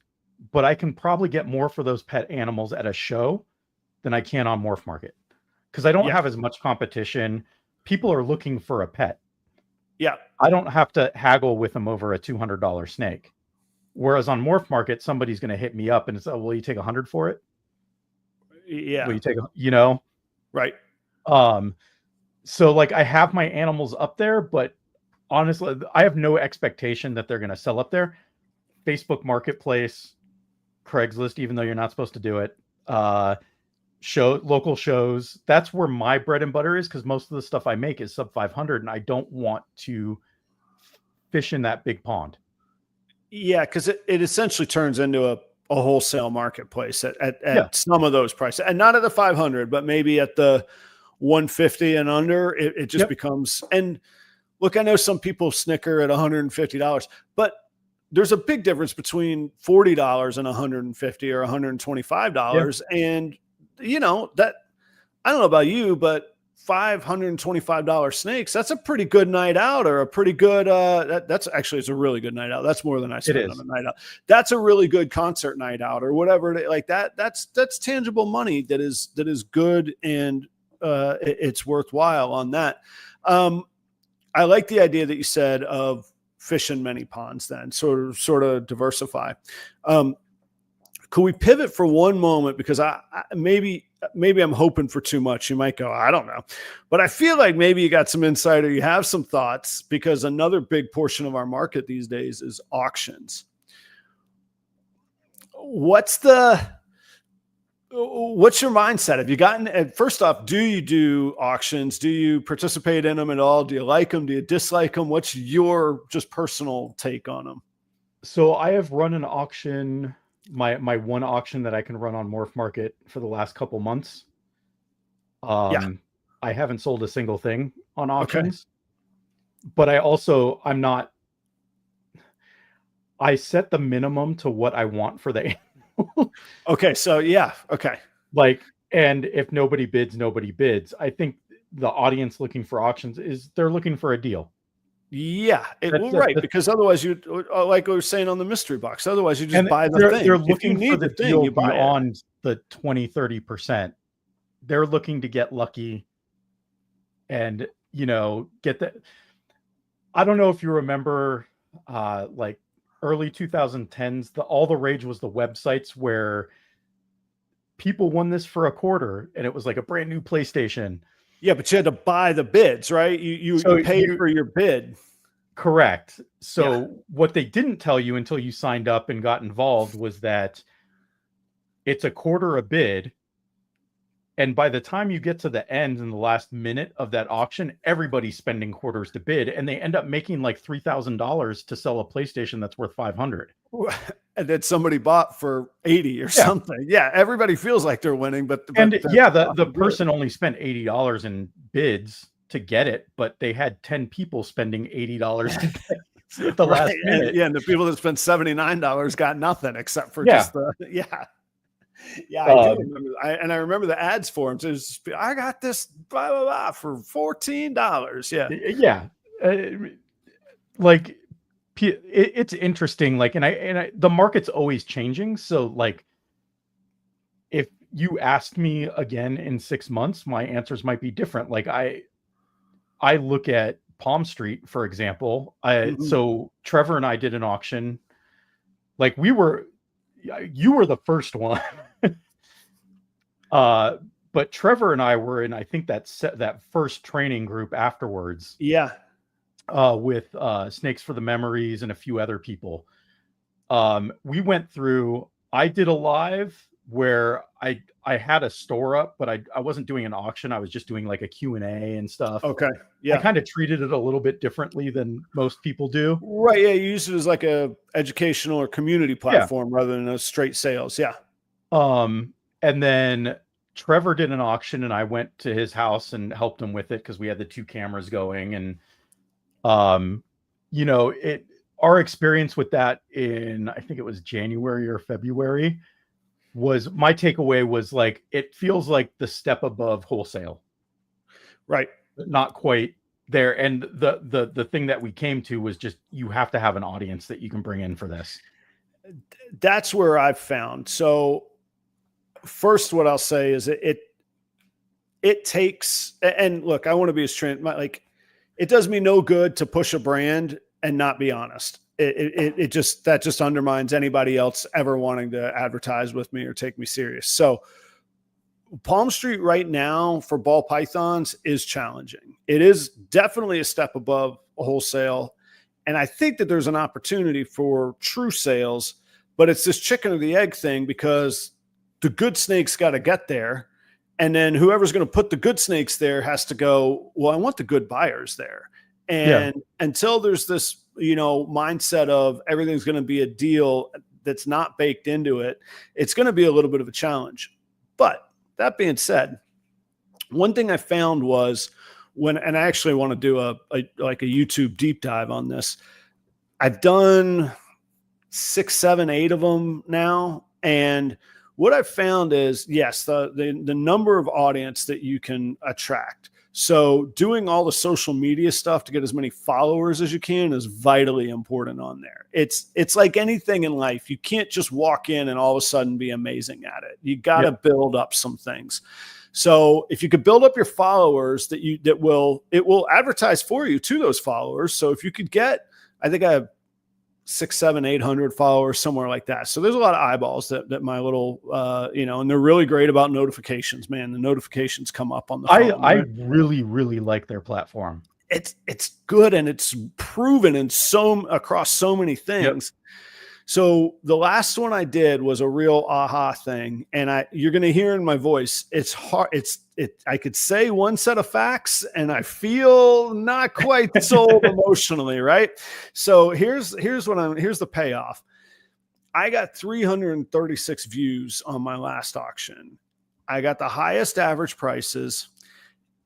but I can probably get more for those pet animals at a show than I can on MorphMarket because I don't have as much competition. People are looking for a pet. Yeah. I don't have to haggle with them over a $200 snake. Whereas on MorphMarket, somebody's going to hit me up and say, will you take $100 for it? Yeah. Will you take, Right. So like I have my animals up there, but honestly, I have no expectation that they're going to sell up there. Facebook Marketplace, Craigslist, even though you're not supposed to do it. Local shows. That's where my bread and butter is because most of the stuff I make is sub 500 and I don't want to fish in that big pond. Yeah, because it essentially turns into a wholesale marketplace at some of those prices, and not at the 500, but maybe at the 150 and under. It just becomes. And look, I know some people snicker at $150, but there's a big difference between $40 and $150 or $125, and that I don't know about you, but $525 snakes, that's a pretty good night out, or a pretty good that's actually, it's a really good night out. That's more than I spend on a night out. That's a really good concert night out or whatever. Like that's tangible money that is good, and it's worthwhile on that. I like the idea that you said of fishing many ponds, then sort of diversify. Could we pivot for one moment? Because I maybe I'm hoping for too much. You might go, I don't know. But I feel like maybe you got some insight or you have some thoughts, because another big portion of our market these days is auctions. What's your mindset? Have you gotten, first off, do you do auctions? Do you participate in them at all? Do you like them? Do you dislike them? What's your just personal take on them? So I have run an auction, my one auction that I can run on MorphMarket for the last couple months. Yeah. I haven't sold a single thing on Okay. auctions, but I'm not. I set the minimum to what I want for the animal. Okay. So yeah. Okay. Like, and if nobody bids, nobody bids. I think the audience looking for auctions they're looking for a deal. Yeah. That's Well, right. that's Because otherwise you, like we were saying on the mystery box, otherwise you just and buy the they're thing. If you looking for need the the thing, deal you buy it. beyond the 20-30%. They're looking to get lucky and, get the. I don't know if you remember, like early 2010s, all the rage was the websites where people won this for a quarter and it was like a brand new PlayStation. Yeah, but you had to buy the bids, right? You paid for your bid. Correct. So Yeah. what they didn't tell you until you signed up and got involved was that it's a quarter a bid. And by the time you get to the end in the last minute of that auction, everybody's spending quarters to bid, and they end up making like $3,000 to sell a PlayStation that's worth $500. And that somebody bought for 80 or something. Yeah, everybody feels like they're winning, but the person only spent $80 in bids to get it, but they had 10 people spending $80 to get it at the last minute. And the people that spent $79 got nothing except for just the Yeah, I do remember. I remember the ads forums. It was, I got this blah blah blah for $14. Yeah, like it's interesting. Like, and the market's always changing. So, like, if you asked me again in 6 months, my answers might be different. Like, I look at Palm Street, for example. So Trevor and I did an auction. Like, you were the first one. But Trevor and I were in, I think that first training group afterwards. Yeah. With Snakes for the Memories and a few other people. We went through, I did a live where I had a store up, but I wasn't doing an auction. I was just doing like a Q&A and stuff. Okay. Yeah. I kind of treated it a little bit differently than most people do. Right. Yeah. You use it as like a educational or community platform rather than a straight sales. Yeah. And then Trevor did an auction and I went to his house and helped him with it because we had the 2 cameras going. And, our experience with that in, I think it was January or February, my takeaway was like, it feels like the step above wholesale. Right. But not quite there. And the thing that we came to was just, you have to have an audience that you can bring in for this. That's where I've found. So first, what I'll say is it takes, and look, I want to be as like, it does me no good to push a brand and not be honest. That just undermines anybody else ever wanting to advertise with me or take me serious. So Palm Street right now for ball pythons is challenging. It is definitely a step above wholesale. And I think that there's an opportunity for true sales, but it's this chicken or the egg thing because the good snakes got to get there. And then whoever's going to put the good snakes there has to go, well, I want the good buyers there. And until there's this, mindset of everything's going to be a deal that's not baked into it, it's going to be a little bit of a challenge. But that being said, one thing I found was and I actually want to do a YouTube deep dive on this. I've done 6, 7, 8 of them now. And what I've found is, yes, the number of audience that you can attract. So doing all the social media stuff to get as many followers as you can is vitally important on there. It's like anything in life. You can't just walk in and all of a sudden be amazing at it. You got to build up some things. So if you could build up your followers it will advertise for you to those followers. So if you could get, I think I have 600, 700, 800 followers, somewhere like that. So there's a lot of eyeballs that my little, and they're really great about notifications, man. The notifications come up on the phone. I really, really like their platform. It's good. And it's proven across so many things. So the last one I did was a real aha thing, and you're going to hear in my voice, it's hard. I could say one set of facts, and I feel not quite sold emotionally, right? So here's the payoff. I got 336 views on my last auction. I got the highest average prices.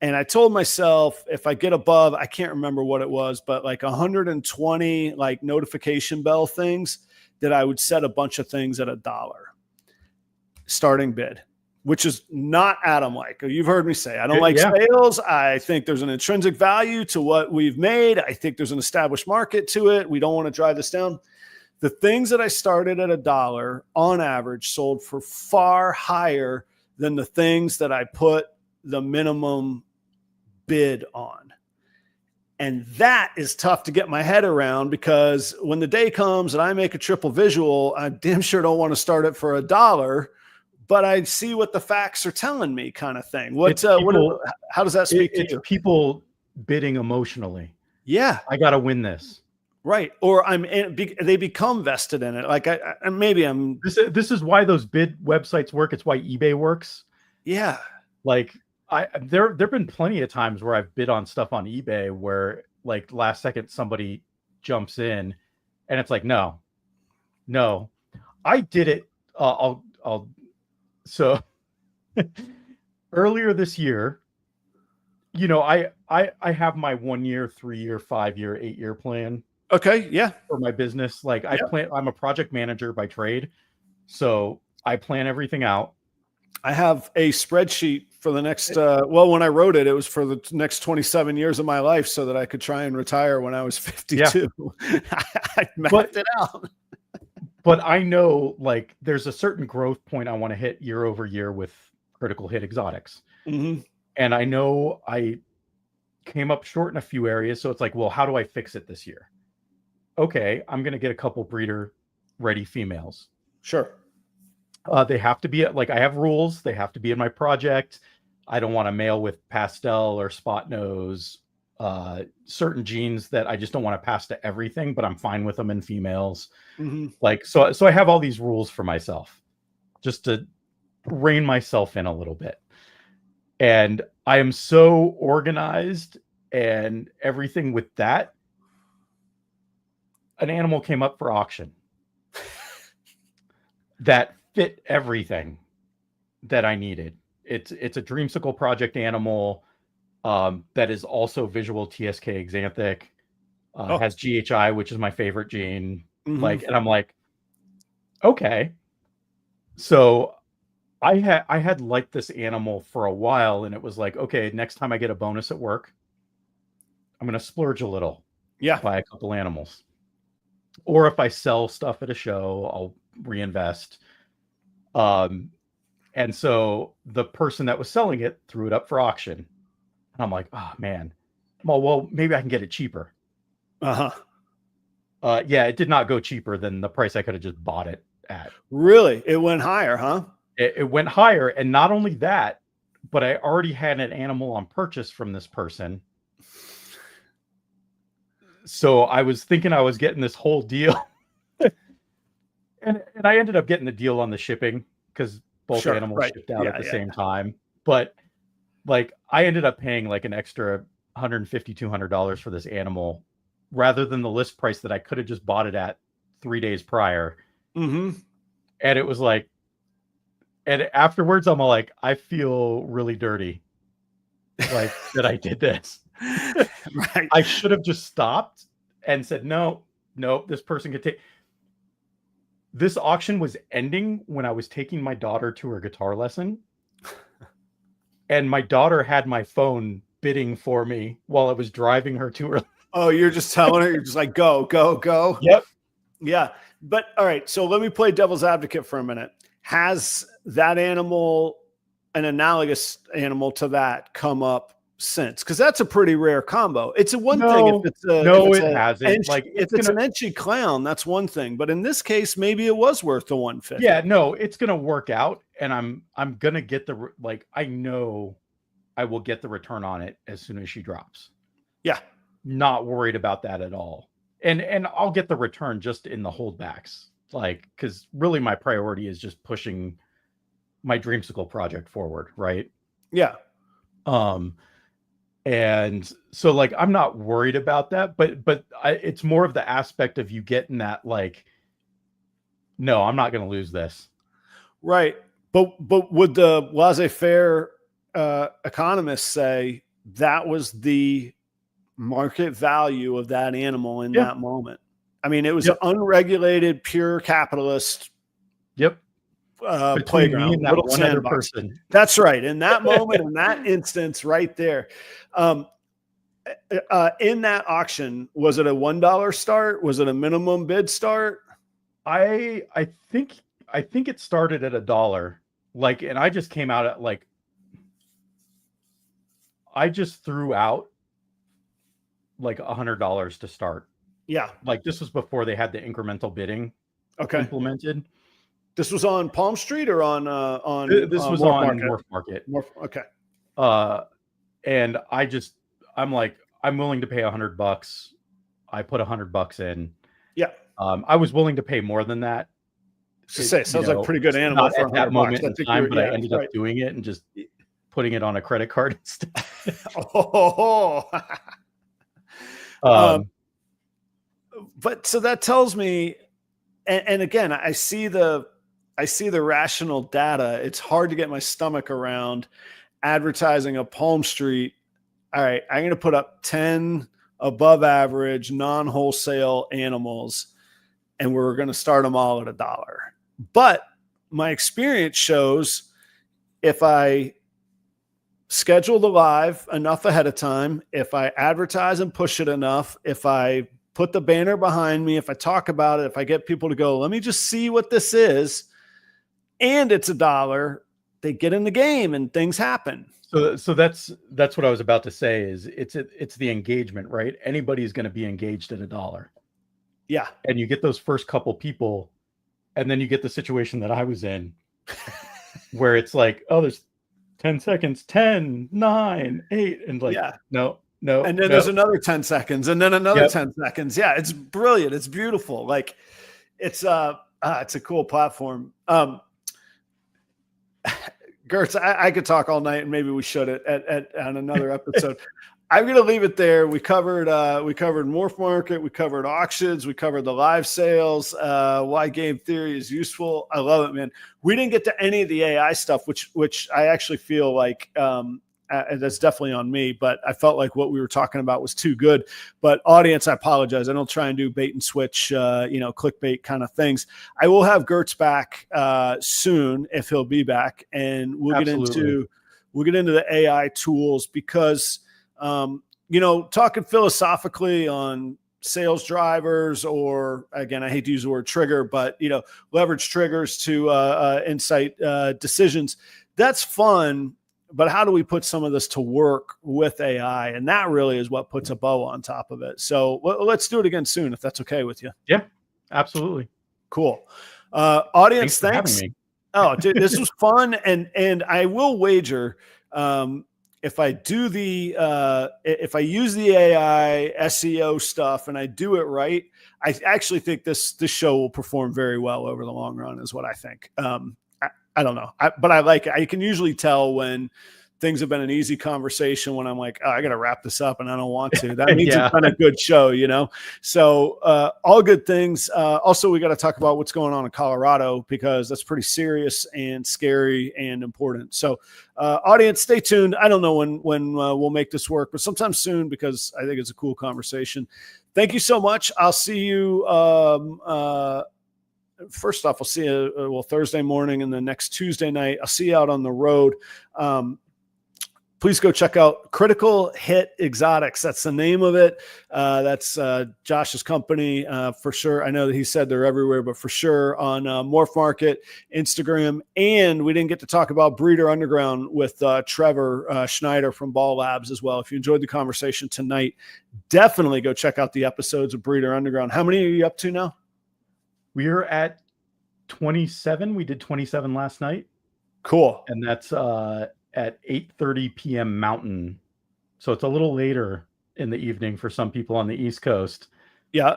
And I told myself, if I get above, I can't remember what it was, but like 120 like notification bell things, that I would set a bunch of things at $1 starting bid, which is not Adam-like. You've heard me say, I don't like sales. I think there's an intrinsic value to what we've made. I think there's an established market to it. We don't want to drive this down. The things that I started at $1 on average sold for far higher than the things that I put the minimum bid on. And that is tough to get my head around, because when the day comes and I make a triple visual, I damn sure don't want to start it for $1, but I see what the facts are telling me, kind of thing. How does that speak to you? It's people bidding emotionally. Yeah. I got to win this. Right. Or they become vested in it. Like this is why those bid websites work. It's why eBay works. Yeah. Like there've been plenty of times where I've bid on stuff on eBay where like last second somebody jumps in and it's like, no, I did it. So earlier this year, I have my 1 year, 3 year, 5 year, 8 year plan. Okay. Yeah. For my business. Like I'm a project manager by trade. So I plan everything out. I have a spreadsheet for the next, when I wrote it, it was for the next 27 years of my life so that I could try and retire when I was 52. Yeah. I mapped it out. But I know like there's a certain growth point I want to hit year over year with critical hit exotics. Mm-hmm. And I know I came up short in a few areas. So it's like, well, how do I fix it this year? Okay, I'm going to get a couple breeder ready females. Sure. They have to be I have rules. They have to be in my project. I don't want a male with pastel or spot nose, certain genes that I just don't want to pass to everything, but I'm fine with them in females. Mm-hmm. So I have all these rules for myself just to rein myself in a little bit. And I am so organized and everything with that. An animal came up for auction that fit everything that I needed. It's a Dreamsicle project animal that is also visual TSK exanthic, has GHI, which is my favorite gene. Mm-hmm. And I'm like, okay. So I had liked this animal for a while, and it was like, okay, next time I get a bonus at work, I'm going to splurge a little. Yeah. Buy a couple animals. Or if I sell stuff at a show, I'll reinvest. And so the person that was selling it threw it up for auction. And I'm like, oh man, well, maybe I can get it cheaper. Yeah, it did not go cheaper than the price I could have just bought it at. Really? It went higher, huh? It went higher. And not only that, but I already had an animal on purchase from this person. So I was thinking I was getting this whole deal. and I ended up getting the deal on the shipping because both animals shipped out at the same time. But I ended up paying like an extra $150, $200 for this animal rather than the list price that I could have just bought it at 3 days prior. Mm-hmm. And it was like, and afterwards I'm like, I feel really dirty that I did this. Right. I should have just stopped and said, no, this person could take. This auction was ending when I was taking my daughter to her guitar lesson. And my daughter had my phone bidding for me while I was driving her to her. Oh, you're just telling her, you're just like, go, go, go. Yep. Yeah. But all right. So let me play devil's advocate for a minute. Has that animal, an analogous animal to that, come up since? Because that's a pretty rare combo. It's thing if it's it hasn't. If it's an Enchi clown, that's one thing. But in this case, maybe it was worth the $150. Yeah, no, it's gonna work out, and I'm gonna get I know I will get the return on it as soon as she drops. Yeah, not worried about that at all. And I'll get the return just in the holdbacks like, because really my priority is just pushing my dreamsicle project forward, right? Yeah. And so like I'm not worried about that, but it's more of the aspect of you getting that like, no, I'm not going to lose this. Right. But would the laissez-faire economists say that was the market value of that animal in that moment? I mean, it was an unregulated, pure capitalist. Between playground, me and that little one other sandbox. person. That's right. In that moment, in that instance, right there. In that auction, was it a $1 start? Was it a minimum bid start? I think it started at $1. Like, and I just came out at like, I just threw out like $100 to start. Yeah. Like this was before they had the incremental bidding implemented. This was on Palm Street or on this was on MorphMarket. Okay. And I'm like, I'm willing to pay $100. I put $100 in. Yeah. I was willing to pay more than that. Sounds like a pretty good animal not for at that moment in time, but I ended up doing it and just putting it on a credit card instead. But so that tells me, and again, I see the rational data. It's hard to get my stomach around advertising a Palm Street. All right, I'm going to put up 10 above average non-wholesale animals, and we're going to start them all at $1. But my experience shows if I schedule the live enough ahead of time, if I advertise and push it enough, if I put the banner behind me, if I talk about it, if I get people to go, let me just see what this is, and it's $1, they get in the game and things happen. So that's what I was about to say is it's the engagement, right? Anybody's going to be engaged at $1. Yeah. And you get those first couple people, and then you get the situation that I was in where it's like, oh, there's 10 seconds, 10, 9, 8, and like, no. And then there's another 10 seconds and then another 10 seconds. Yeah. It's brilliant. It's beautiful. Like it's a cool platform. Gertz, I could talk all night, and maybe we should on another episode. I'm going to leave it there. We covered MorphMarket, we covered auctions, we covered the live sales, why game theory is useful. I love it, man. We didn't get to any of the AI stuff, which I actually feel like that's definitely on me, but I felt like what we were talking about was too good. But audience, I apologize. I don't try and do bait and switch, clickbait kind of things. I will have Gertz back soon if he'll be back, and we'll get into the AI tools because, talking philosophically on sales drivers, or again, I hate to use the word trigger, but leverage triggers to insight decisions. That's fun. But how do we put some of this to work with AI? And that really is what puts a bow on top of it. So let's do it again soon, if that's okay with you. Yeah, absolutely. Cool. Audience, thanks. For having me. Oh, dude, this was fun. And I will wager, if I use the AI SEO stuff and I do it right, I actually think this show will perform very well over the long run is what I think. I don't know, but I like it. I can usually tell when things have been an easy conversation when I'm like, oh, I got to wrap this up and I don't want to. That means it's been a good show, So all good things. Also, we got to talk about what's going on in Colorado because that's pretty serious and scary and important. So audience, stay tuned. I don't know when we'll make this work, but sometime soon because I think it's a cool conversation. Thank you so much. I'll see you. First off, I'll see you Thursday morning and the next Tuesday night. I'll see you out on the road. Please go check out Critical Hit Exotics. That's the name of it. That's Josh's company for sure. I know that he said they're everywhere, but for sure on MorphMarket, Instagram. And we didn't get to talk about Breeder Underground with Trevor Schneider from Ball Labs as well. If you enjoyed the conversation tonight, definitely go check out the episodes of Breeder Underground. How many are you up to now? We're at 27. We did 27 last night. Cool. And that's at 8:30 p.m. Mountain. So it's a little later in the evening for some people on the East Coast. Yeah.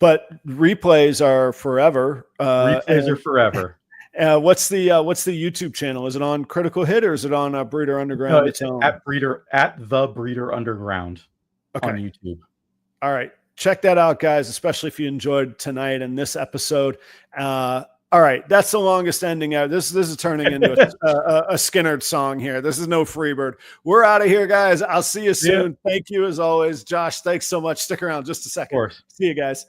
but replays are forever. Replays are forever. What's the YouTube channel? Is it on Critical Hit or is it on Breeder Underground? No, it's at the Breeder Underground on YouTube. All right. Check that out, guys, especially if you enjoyed tonight and this episode. All right. That's the longest ending out. This is turning into a Skinner song here. This is no Freebird. We're out of here, guys. I'll see you soon. Yeah. Thank you as always. Josh, thanks so much. Stick around just a second. Of course. See you guys.